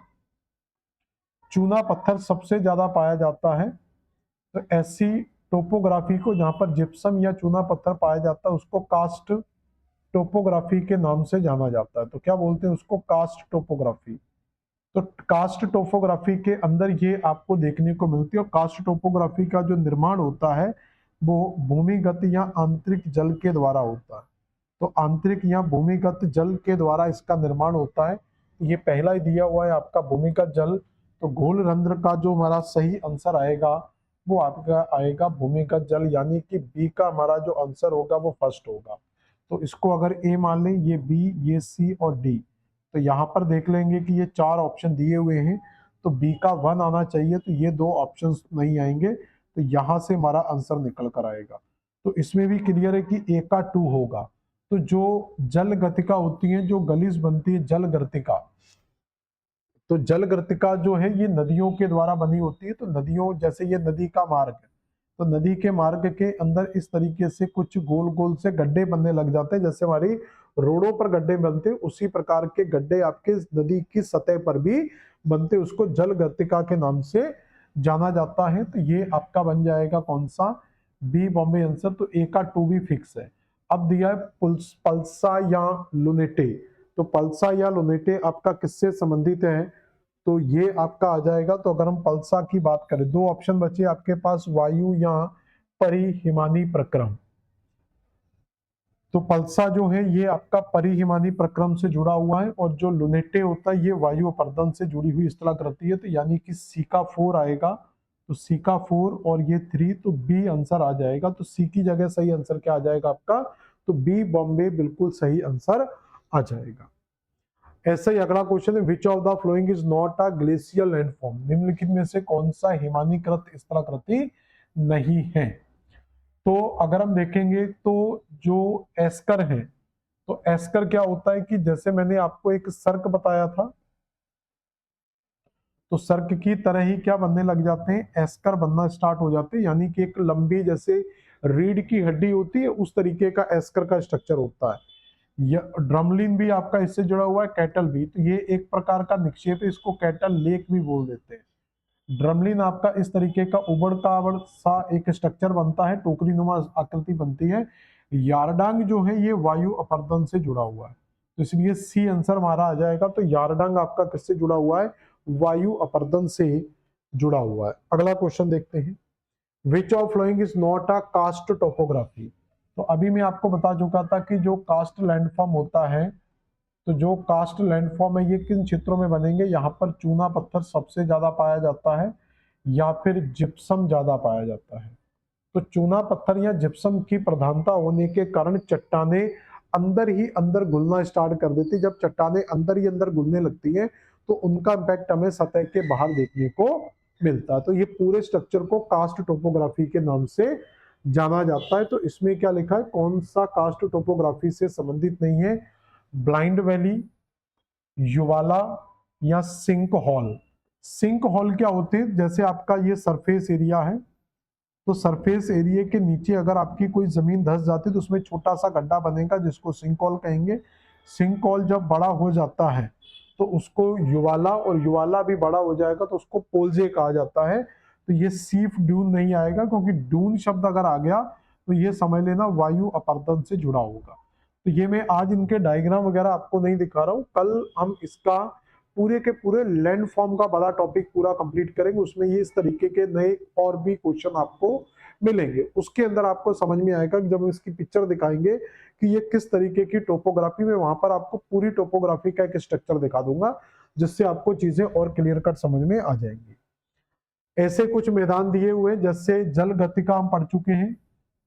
चूना पत्थर सबसे ज्यादा पाया जाता है, तो ऐसी टोपोग्राफी को, जहां पर जिप्सम या चूना पत्थर पाया जाता है, उसको कास्ट टोपोग्राफी के नाम से जाना जाता है। तो क्या बोलते हैं उसको? Karst topography. तो कास्ट टोपोग्राफी के अंदर ये आपको देखने को मिलती है। और कास्ट टोपोग्राफी का जो निर्माण होता है वो भूमिगत या आंतरिक जल के द्वारा होता है। तो आंतरिक या भूमिगत जल के द्वारा इसका निर्माण होता है। ये पहला ही दिया हुआ है आपका भूमिगत जल। तो घोल रंध्र का जो हमारा सही आंसर आएगा वो आपका आएगा भूमिगत जल, यानी कि बी का हमारा जो आंसर होगा वो फर्स्ट होगा। तो इसको अगर ए मान लें, ये बी, ये सी और डी, तो यहाँ पर देख लेंगे कि ये 4 ऑप्शन दिए हुए हैं, तो बी का 1 आना चाहिए, तो ये 2 ऑप्शन नहीं आएंगे, तो यहाँ से हमारा आंसर निकल कर आएगा। तो इसमें भी क्लियर है कि ए का 2 होगा। तो जो जल गतिका होती है, जो गलिस बनती है जल गर्तिका, तो जल गर्तिका जो है ये नदियों के द्वारा बनी होती है। तो नदियों, जैसे ये नदी का मार्ग है, तो नदी के मार्ग के अंदर इस तरीके से कुछ गोल गोल से गड्ढे बनने लग जाते हैं, जैसे हमारी रोडों पर गड्ढे बनते हैं, उसी प्रकार के गड्ढे आपके नदी की सतह पर भी बनते, उसको जल गर्तिका के नाम से जाना जाता है। तो ये आपका बन जाएगा कौन सा? B Bombay answer. तो ए का 2 भी फिक्स है। अब दिया है पल्सा या लुनेटे। तो पल्सा या लुनेटे आपका किससे संबंधित है? तो ये आपका आ जाएगा। तो अगर हम पल्सा की बात करें, 2 ऑप्शन बचे आपके पास, वायु या परिहिमानी प्रक्रम। तो पल्सा जो है ये आपका परिहिमानी प्रक्रम से जुड़ा हुआ है, और जो लुनेटे होता है ये वायु अपर्दन से जुड़ी हुई स्थलाकृति है। तो यानी कि सी का 4 आएगा। तो सी का 4 और ये 3, तो बी आंसर आ जाएगा। तो सी की जगह सही आंसर क्या आ जाएगा आपका? तो बी बॉम्बे बिल्कुल सही आंसर आ जाएगा। ऐसा ही अगला क्वेश्चन है, विच of the following is not a glacial landform. निम्नलिखित में से कौन सा हिमानीकृत स्थलाकृति नहीं है? तो अगर हम देखेंगे तो जो एस्कर है, तो एस्कर क्या होता है कि जैसे मैंने आपको एक सर्क बताया था, तो सर्क की तरह ही क्या बनने लग जाते हैं? एस्कर बनना स्टार्ट हो जाते हैं, यानी कि एक लंबी जैसे रीढ़ की हड्डी होती है उस तरीके का एस्कर का स्ट्रक्चर होता है। ड्रमलिन भी आपका इससे जुड़ा हुआ है, कैटल भी। तो ये एक प्रकार का निक्षेप है, इसको कैटल लेक भी बोल देते हैं। ड्रमलिन आपका इस तरीके का उबड़ खाबड़ सा एक स्ट्रक्चर बनता है, टोकरी नुमा आकृति बनती है। यारडांग जो है ये वायु अपर्दन से जुड़ा हुआ है, तो इसलिए सी आंसर हमारा आ जाएगा। तो यारडांग आपका किससे जुड़ा हुआ है? वायु अपर्दन से जुड़ा हुआ है। अगला क्वेश्चन देखते हैं, which of following is not a karst topography. तो अभी मैं आपको बता चुका था कि जो कास्ट लैंडफॉर्म होता है, तो जो कास्ट लैंडफॉर्म है ये किन क्षेत्रों में बनेंगे? यहाँ पर चूना पत्थर सबसे ज्यादा पाया जाता है, या फिर जिप्सम ज्यादा पाया जाता है। तो चूना पत्थर या जिप्सम की प्रधानता होने के कारण चट्टाने अंदर ही अंदर घुलना स्टार्ट कर देती। जब चट्टाने अंदर ही अंदर घुलने लगती है तो उनका इम्पैक्ट हमें सतह के बाहर देखने को मिलता है। तो ये पूरे स्ट्रक्चर को कास्ट टोपोग्राफी के नाम से जाना जाता है। तो इसमें क्या लिखा है? कौन सा कास्ट टोपोग्राफी से संबंधित नहीं है? ब्लाइंड वैली, युवाला या सिंक हॉल। सिंक हॉल क्या होते हैं? जैसे आपका ये सरफेस एरिया है, तो सरफेस एरिया के नीचे अगर आपकी कोई जमीन धंस जाती है तो उसमें छोटा सा गड्ढा बनेगा जिसको सिंक हॉल कहेंगे। सिंक हॉल जब बड़ा हो जाता है तो उसको युवाला, और युवाला भी बड़ा हो जाएगा तो उसको पोल्जे कहा जाता है। तो ये सीफ ड्यून नहीं आएगा, क्योंकि ड्यून शब्द अगर आ गया तो ये समझ लेना वायु अपर्दन से जुड़ा होगा। तो ये मैं आज इनके डायग्राम वगैरह आपको नहीं दिखा रहा हूँ, कल हम इसका पूरे के पूरे लैंड फॉर्म का बड़ा टॉपिक पूरा कंप्लीट करेंगे। उसमें ये इस तरीके के नए और भी क्वेश्चन आपको मिलेंगे। उसके अंदर आपको समझ में आएगा कि जब हम इसकी पिक्चर दिखाएंगे कि ये किस तरीके की टोपोग्राफी में, वहां पर आपको पूरी टोपोग्राफी का एक स्ट्रक्चर दिखा दूंगा, जिससे आपको चीजें और क्लियर कट समझ में आ जाएंगी। ऐसे कुछ मैदान दिए हुए, जैसे जल गतिका हम पढ़ चुके हैं।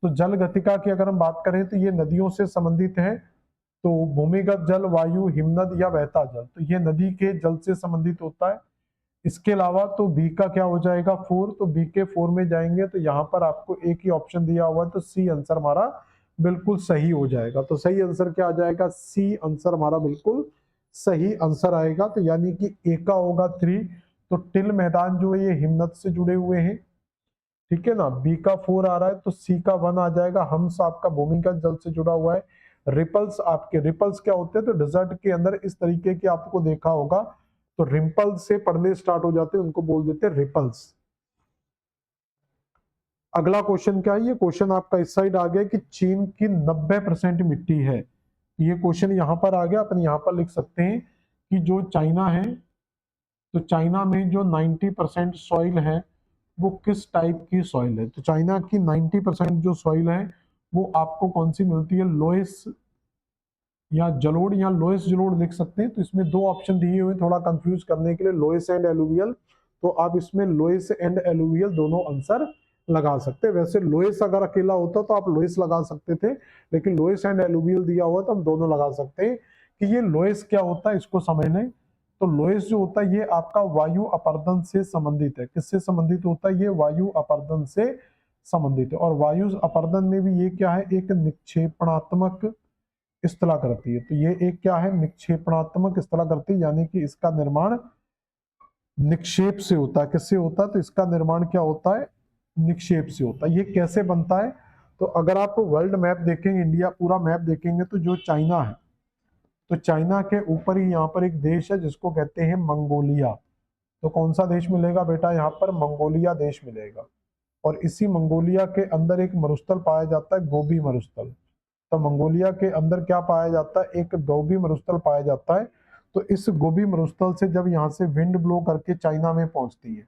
तो जल गतिका की अगर हम बात करें तो ये नदियों से संबंधित है। तो भूमिगत जल, वायु, हिमनद या बहता जल, तो ये नदी के जल से संबंधित होता है। इसके अलावा तो बी का क्या हो जाएगा? 4। तो बी के 4 में जाएंगे तो यहाँ पर आपको एक ही ऑप्शन दिया हुआ है, तो सी आंसर हमारा बिल्कुल सही हो जाएगा। तो सही आंसर क्या आ जाएगा? सी आंसर हमारा बिल्कुल सही आंसर आएगा। तो यानी कि ए का होगा 3। तो टिल मैदान जो है ये हिमनद से जुड़े हुए हैं, ठीक है ना। बी का 4 आ रहा है तो सी का 1 आ जाएगा। हम्स आपका भूमिगत जल से जुड़ा हुआ है। रिपल्स आपके, रिपल्स क्या होते हैं, तो डिजर्ट के अंदर इस तरीके के आपको देखा होगा तो रिम्पल्स से पढ़ने स्टार्ट हो जाते हैं, उनको बोल देते हैं रिपल्स। अगला क्वेश्चन क्या है, ये क्वेश्चन आपका इस साइड आ गया कि चीन की 90% मिट्टी है। ये क्वेश्चन यहां पर आ गया, अपन यहां पर लिख सकते हैं कि जो चाइना है, तो चाइना में जो 90% सॉइल है वो किस टाइप की सॉइल है। तो चाइना की 90% जो सॉइल है वो आपको कौन सी मिलती है, लोएस या जलोढ़ या लोएस जलोढ़ लिख सकते हैं। तो इसमें दो ऑप्शन दिए हुए, थोड़ा कंफ्यूज करने के लिए, लोएस एंड एलुवियल। तो आप इसमें लोएस एंड एलुवियल दोनों आंसर लगा सकते हैं। वैसे लोएस अगर अकेला होता तो आप लोएस लगा सकते थे, लेकिन लोएस एंड एलुवियल दिया हुआ तो हम दोनों लगा सकते हैं। कि ये लोएस क्या होता है इसको समझ लें। तो लोएस जो होता है ये आपका वायु अपरदन से संबंधित है। किससे संबंधित होता है, ये वायु अपरदन से संबंधित है। और वायु अपरदन में भी ये क्या है, एक निक्षेपणात्मक स्थलाकृति है। तो ये एक क्या है, निक्षेपणात्मक स्थलाकृति, यानी कि इसका निर्माण निक्षेप से होता है। किससे होता है, तो इसका निर्माण क्या होता है, निक्षेप से होता है। ये कैसे बनता है, तो अगर आप वर्ल्ड मैप देखेंगे, इंडिया पूरा मैप देखेंगे, तो जो चाइना है, तो चाइना के ऊपर ही यहाँ पर एक देश है जिसको कहते हैं मंगोलिया। तो कौन सा देश मिलेगा बेटा, यहाँ पर मंगोलिया देश मिलेगा। और इसी मंगोलिया के अंदर एक मरुस्थल पाया जाता है, गोबी मरुस्थल। तो मंगोलिया के अंदर क्या पाया जाता है, एक गोबी मरुस्थल पाया जाता है। तो इस गोबी मरुस्थल से जब यहाँ से विंड ब्लो करके चाइना में पहुंचती है,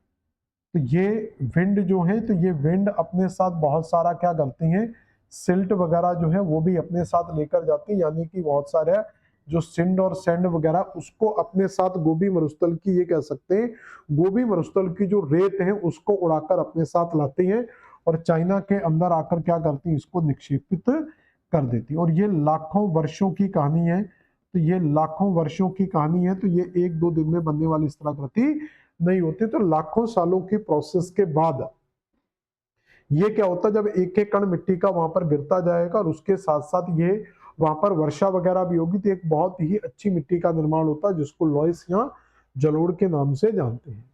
तो ये विंड जो है, तो ये विंड अपने साथ बहुत सारा क्या करती है, सिल्ट वगैरह जो है वो भी अपने साथ लेकर जाती है। यानी कि बहुत सारे जो सिंड और सैंड वगैरह उसको अपने साथ गोबी मरुस्थल की, ये कह सकते हैं गोबी मरुस्थल की जो रेत है उसको उड़ाकर अपने साथ लाती है और चाइना के अंदर आकर क्या करती है, इसको निक्षेपित कर देती है। और ये लाखों वर्षों की कहानी है। तो ये लाखों वर्षों की कहानी है। तो ये एक दो दिन में बनने वाली स्थलाकृति नहीं होती। तो लाखों सालों की प्रोसेस के बाद ये क्या होता है, जब एक एक कण मिट्टी का वहां पर गिरता जाएगा और उसके साथ साथ ये वहां पर वर्षा वगैरह भी होगी, तो एक बहुत ही अच्छी मिट्टी का निर्माण होता है जिसको लॉयस या जलोढ़ के नाम से जानते हैं।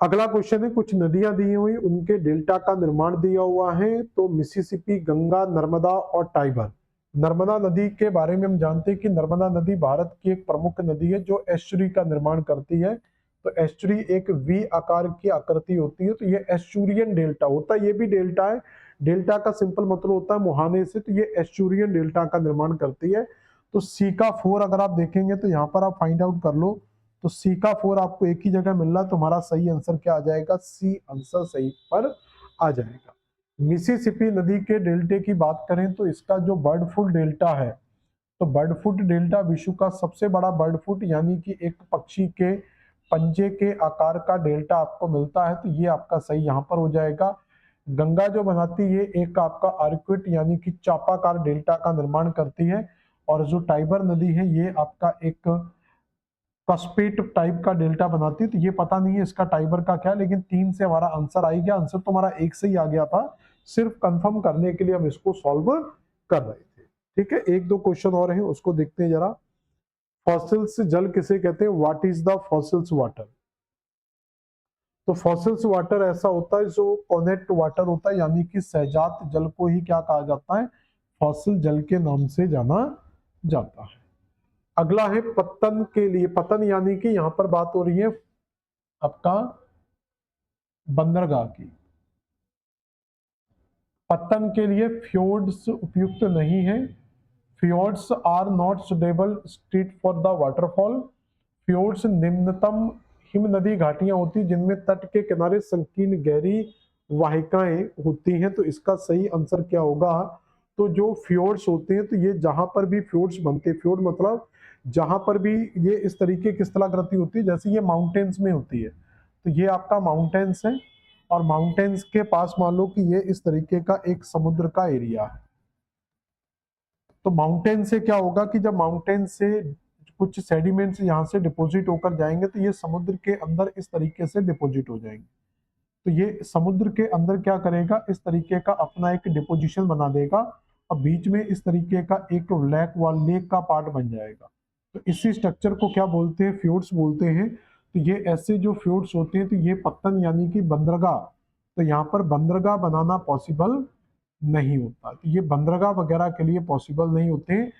अगला क्वेश्चन है, कुछ नदियां दी हुई, उनके डेल्टा का निर्माण दिया हुआ है। तो मिसिसिपी, गंगा, नर्मदा और टाइबर। नर्मदा नदी के बारे में हम जानते हैं कि नर्मदा नदी भारत की एक प्रमुख नदी है जो एस्चुरी का निर्माण करती है। तो एस्चुरी एक वी आकार की आकृति होती है। तो ये एस्चुरियन डेल्टा होता है, ये भी डेल्टा है। डेल्टा का सिंपल मतलब होता है मुहाने से। तो ये एस्चुरियन डेल्टा का निर्माण करती है। तो सी का 4 अगर आप देखेंगे तो यहाँ पर आप फाइंड आउट कर लो। तो सी का 4 आपको एक ही जगह मिल रहा है, तुम्हारा सही आंसर क्या आ जाएगा, सी आंसर सही पर आ जाएगा। मिसिसिपी नदी के डेल्टे की बात करें तो इसका जो बर्ड फुट डेल्टा है, तो बर्ड फुट डेल्टा विश्व का सबसे बड़ा बर्ड फुट यानी कि एक पक्षी के पंजे के आकार का डेल्टा आपको मिलता है। तो ये आपका सही यहाँ पर हो जाएगा। गंगा जो बनाती है एक आपका आर्क्विट यानी कि चापाकार डेल्टा का निर्माण करती है। और जो टाइबर नदी है ये आपका एक कस्पेट टाइप का डेल्टा बनाती है। तो ये पता नहीं है इसका टाइबर का क्या, लेकिन 3 से हमारा आंसर आ गया। आंसर तो हमारा एक से ही आ गया था, सिर्फ कंफर्म करने के लिए हम इसको सॉल्व कर रहे थे। ठीक है, एक दो क्वेश्चन और हैं उसको देखते हैं जरा। फॉसिल्स जल किसे कहते हैं, what is the fossils water. तो फॉसिल्स वाटर ऐसा होता है जो कॉनेक्ट वाटर होता है, यानी कि सहजात जल को ही क्या कहा जाता है, फॉसिल जल के नाम से जाना जाता है। अगला है पतन के लिए, पतन यानी कि यहां पर बात हो रही है आपका बंदरगाह की। पतन के लिए फ्योर्ड्स उपयुक्त नहीं है। Fjords are not suitable street for the waterfall. Fjords निम्नतम हिम नदी घाटियां होती जिनमें तट के किनारे संकीर्ण गहरी वाहिकाएं होती हैं। तो इसका सही आंसर क्या होगा, तो जो फ्योर्ड्स होते हैं, तो ये जहां पर भी फ्योर्ड्स बनते हैं, फ्योर्ड मतलब जहां पर भी ये इस तरीके की स्थलाकृति होती है, जैसे ये माउंटेन्स में होती है। तो ये आपका माउंटेन्स है और माउंटेन्स के पास मान लो कि ये इस तरीके का एक समुद्र का एरिया है। तो माउंटेन से क्या होगा कि जब माउंटेन से कुछ सेडिमेंट्स यहाँ से डिपॉजिट होकर जाएंगे तो ये समुद्र के अंदर इस तरीके से डिपॉजिट हो जाएंगे। तो ये समुद्र के अंदर क्या करेगा, इस तरीके का अपना एक डिपोजिशन बना देगा और बीच में इस तरीके का एक लेक का पार्ट बन जाएगा। तो इसी स्ट्रक्चर को क्या बोलते हैं, फ्यूड्स बोलते हैं। तो ये ऐसे जो फ्यूड्स होते हैं, तो ये पत्तन यानी कि बंदरगाह, तो यहाँ पर बंदरगाह बनाना पॉसिबल नहीं होता। तो ये बंदरगाह वगैरह के लिए पॉसिबल नहीं होते हैं।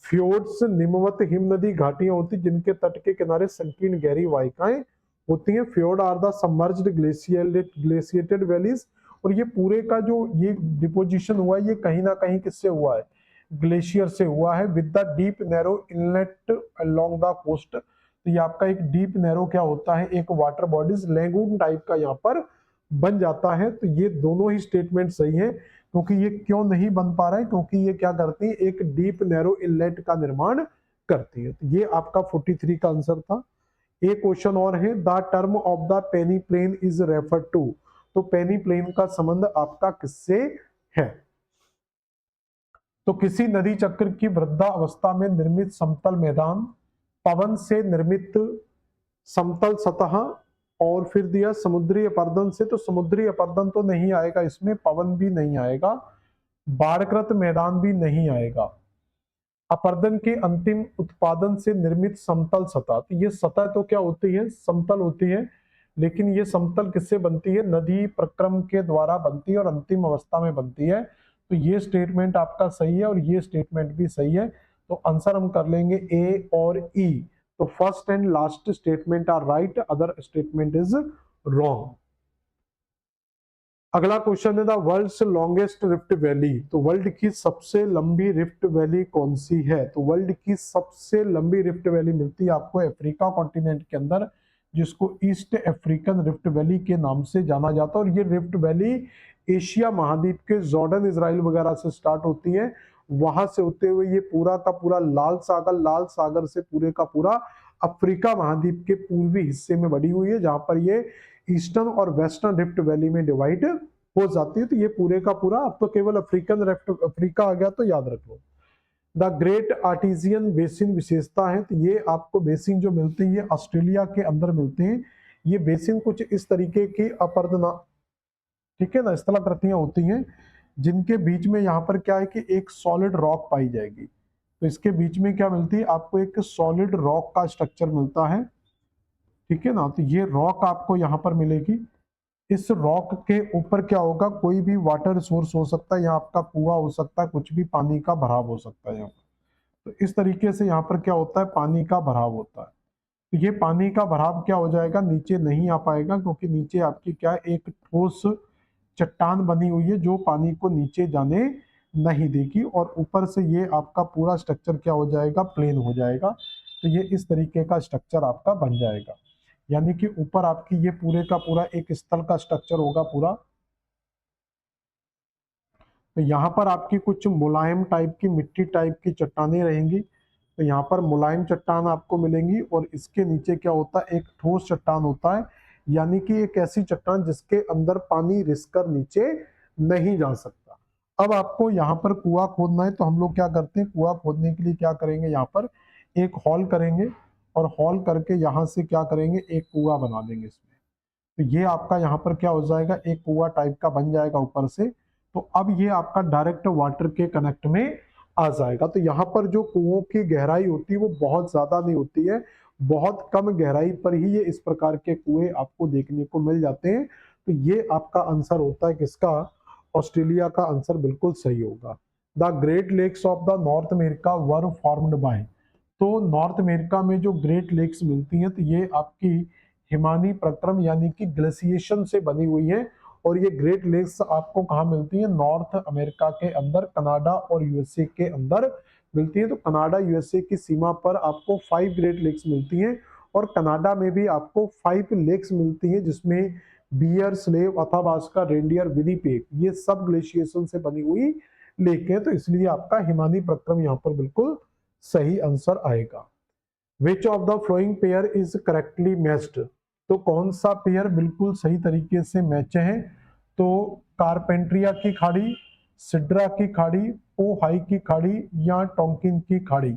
फ्योर्ड्स निम्नवत हिम नदी घाटियां होती जिनके तट के किनारे संकीर्ण गहरी वाहिकाएं होती हैं। Fjords are the submerged glaciated valleys. और ये पूरे का जो ये डिपोजिशन हुआ है, ये कहीं ना कहीं किससे हुआ है, ग्लेशियर से हुआ है। With the deep narrow inlet along the coast. तो ये आपका एक डीप नैरो क्या होता है, एक वाटर बॉडीज लेगून टाइप का यहाँ पर बन जाता है। तो ये दोनों ही स्टेटमेंट सही है। क्योंकि ये क्यों नहीं बन पा रहा है, क्योंकि ये क्या करती है, एक डीप नैरो इनलेट का निर्माण करती है। तो ये आपका 43 का आंसर था। एक क्वेश्चन और है, the term of the peneplain is referred to. तो पेनी प्लेन का संबंध आपका किससे है? तो किसी नदी चक्र की वृद्धा अवस्था में निर्मित समतल मैदान, पवन से निर्मित समतल सतह, और फिर दिया समुद्री अपर्दन से। तो समुद्री अपर्दन तो नहीं आएगा इसमें, पवन भी नहीं आएगा, बाढ़कृत मैदान भी नहीं आएगा। अपर्दन के अंतिम उत्पादन से निर्मित समतल सतह। तो ये सतह तो क्या होती है, समतल होती है। लेकिन ये समतल किससे बनती है, नदी प्रक्रम के द्वारा बनती है और अंतिम अवस्था में बनती है। तो ये स्टेटमेंट आपका सही है और ये स्टेटमेंट भी सही है। तो आंसर हम कर लेंगे ए और ई। तो first and last statement are right, other statement is wrong. अगला क्वेश्चन है, the world's longest rift valley. तो वर्ल्ड की सबसे लंबी रिफ्ट वैली कौन सी है? तो वर्ल्ड की सबसे लंबी रिफ्ट वैली मिलती है आपको अफ्रीका कॉन्टिनेंट के अंदर, जिसको ईस्ट अफ्रीकन रिफ्ट वैली के नाम से जाना जाता है। और ये रिफ्ट वैली एशिया महाद्वीप के जॉर्डन, इजराइल वगैरह से स्टार्ट होती है। वहां से होते हुए ये पूरा का पूरा लाल सागर से पूरे का पूरा अफ्रीका महाद्वीप के पूर्वी हिस्से में बढ़ी हुई है, जहां पर ये ईस्टर्न और वेस्टर्न रिफ्ट वैली में डिवाइड हो जाती है। तो ये पूरे का पूरा, अब तो केवल अफ्रीकन रिफ्ट अफ्रीका आ गया तो याद रख लो। द ग्रेट आर्टिजियन बेसिन विशेषता है। तो ये आपको बेसिन जो मिलती है ऑस्ट्रेलिया के अंदर मिलते हैं। ये बेसिन कुछ इस तरीके की अपर्दना, ठीक है ना, स्थलाकृतियां होती हैं, जिनके बीच में यहाँ पर क्या है कि एक सॉलिड रॉक पाई जाएगी। तो इसके बीच में क्या मिलती है आपको, एक सॉलिड रॉक का स्ट्रक्चर मिलता है, ठीक है ना। तो ये रॉक आपको यहाँ पर मिलेगी। इस रॉक के ऊपर क्या होगा, कोई भी वाटर सोर्स हो सकता है, यहाँ आपका कुआं हो सकता है, कुछ भी पानी का भराव हो सकता है यहाँ पर। तो इस तरीके से यहाँ पर क्या होता है, पानी का भराव होता है। तो ये पानी का भराव क्या हो जाएगा, नीचे नहीं आ पाएगा, क्योंकि नीचे आपकी क्या, एक ठोस चट्टान बनी हुई है जो पानी को नीचे जाने नहीं देगी। और ऊपर से ये आपका पूरा स्ट्रक्चर क्या हो जाएगा, प्लेन हो जाएगा। तो ये इस तरीके का स्ट्रक्चर आपका बन जाएगा, यानी कि ऊपर आपकी ये पूरे का पूरा एक स्थल का स्ट्रक्चर होगा पूरा। तो यहाँ पर आपकी कुछ मुलायम टाइप की, मिट्टी टाइप की चट्टानें रहेंगी। तो यहाँ पर मुलायम चट्टान आपको मिलेंगी, और इसके नीचे क्या होता है, एक ठोस चट्टान होता है, यानी कि एक ऐसी चट्टान जिसके अंदर पानी रिसकर नीचे नहीं जा सकता। अब आपको यहाँ पर कुआं खोदना है, तो हम लोग क्या करते हैं, कुआं खोदने के लिए क्या करेंगे, यहाँ पर एक हॉल करेंगे, और हॉल करके यहाँ से क्या करेंगे, एक कुआं बना देंगे इसमें। तो ये आपका यहाँ पर क्या हो जाएगा, एक कुआं टाइप का बन जाएगा ऊपर से। तो अब ये आपका डायरेक्ट वाटर के कनेक्ट में आ जाएगा। तो यहाँ पर जो कुओं की गहराई होती है वो बहुत ज्यादा नहीं होती है, बहुत कम गहराई पर ही ये इस प्रकार के कुएं आपको देखने को मिल जाते हैं। तो ये आपका आंसर होता है किसका, ऑस्ट्रेलिया का आंसर बिल्कुल सही होगा। The great lakes of the North America were formed by. तो नॉर्थ अमेरिका में जो ग्रेट लेक्स मिलती हैं, तो ये आपकी हिमानी प्रक्रम यानी कि ग्लेशिएशन से बनी हुई है। और ये ग्रेट लेक्स आपको कहाँ मिलती है, नॉर्थ अमेरिका के अंदर, कनाडा और यूएसए के अंदर मिलती है। तो कनाडा यूएसए की सीमा पर आपको 5 ग्रेट लेक्स मिलती हैं, और कनाडा में भी आपको 5 लेक्स मिलती हैं, जिसमें Bear, Slave, Athabasca, Reindeer, Winnipeg, ये सब ग्लेशिएशन से बनी हुई लेक है। तो इसलिए आपका हिमानी प्रक्रम यहाँ पर बिल्कुल सही आंसर आएगा। विच of the flowing pair is correctly matched. तो कौन सा पेयर बिल्कुल सही तरीके से मैच है, तो कारपेंट्रिया की खाड़ी, सिड्रा की खाड़ी, ओहाई की खाड़ी, या टोंकिन की खाड़ी।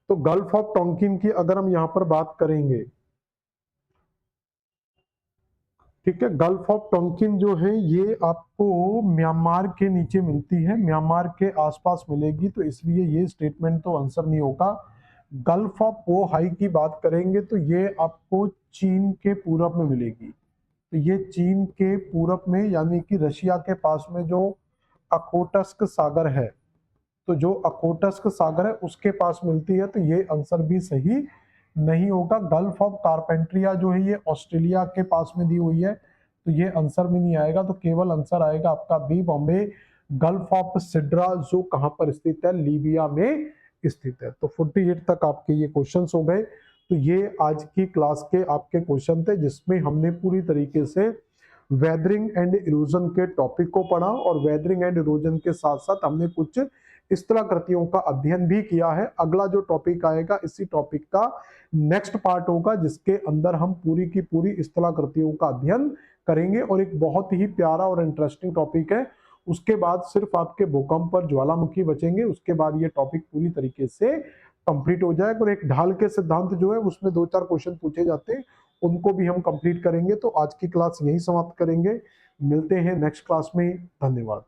तो गल्फ ऑफ टोंकिन की अगर हम यहां पर बात करेंगे, ठीक है। गल्फ ऑफ टोंकिन जो है ये आपको म्यांमार के नीचे मिलती है, म्यांमार के आसपास मिलेगी, तो इसलिए ये स्टेटमेंट तो आंसर नहीं होगा। गल्फ ऑफ वोहाई की बात करेंगे तो ये आपको चीन के पूरब में मिलेगी, तो ये चीन के पूरब में यानी कि रशिया के पास में जो अकोटस्क सागर है, तो जो अकोटस्क सागर है उसके पास मिलती है, तो ये आंसर भी सही नहीं होगा। गल्फ ऑफ कारपेंट्रिया जो है ये ऑस्ट्रेलिया के पास में दी हुई है, तो ये आंसर में नहीं आएगा, तो केवल आंसर आएगा आपका B, Bombay. Gulf of Sidra जो कहां पर स्थित है, लीबिया में स्थित है। तो 48 तक आपके ये क्वेश्चंस हो गए। तो ये आज की क्लास के आपके क्वेश्चन थे, जिसमें हमने पूरी तरीके से वेदरिंग एंड इरोजन के टॉपिक को पढ़ा, और वेदरिंग एंड इरोजन के साथ साथ हमने कुछ स्थलाकृतियों का अध्ययन भी किया है। अगला जो टॉपिक आएगा इसी टॉपिक का नेक्स्ट पार्ट होगा, जिसके अंदर हम पूरी की पूरी स्थलाकृतियों का अध्ययन करेंगे, और एक बहुत ही प्यारा और इंटरेस्टिंग टॉपिक है। उसके बाद सिर्फ आपके भूकंप पर ज्वालामुखी बचेंगे, उसके बाद ये टॉपिक पूरी तरीके से कंप्लीट हो जाएगा। और एक ढाल के सिद्धांत जो है उसमें 2-4 क्वेश्चन पूछे जाते हैं, उनको भी हम कंप्लीट करेंगे। तो आज की क्लास यहीं समाप्त करेंगे, मिलते हैं नेक्स्ट क्लास में। धन्यवाद।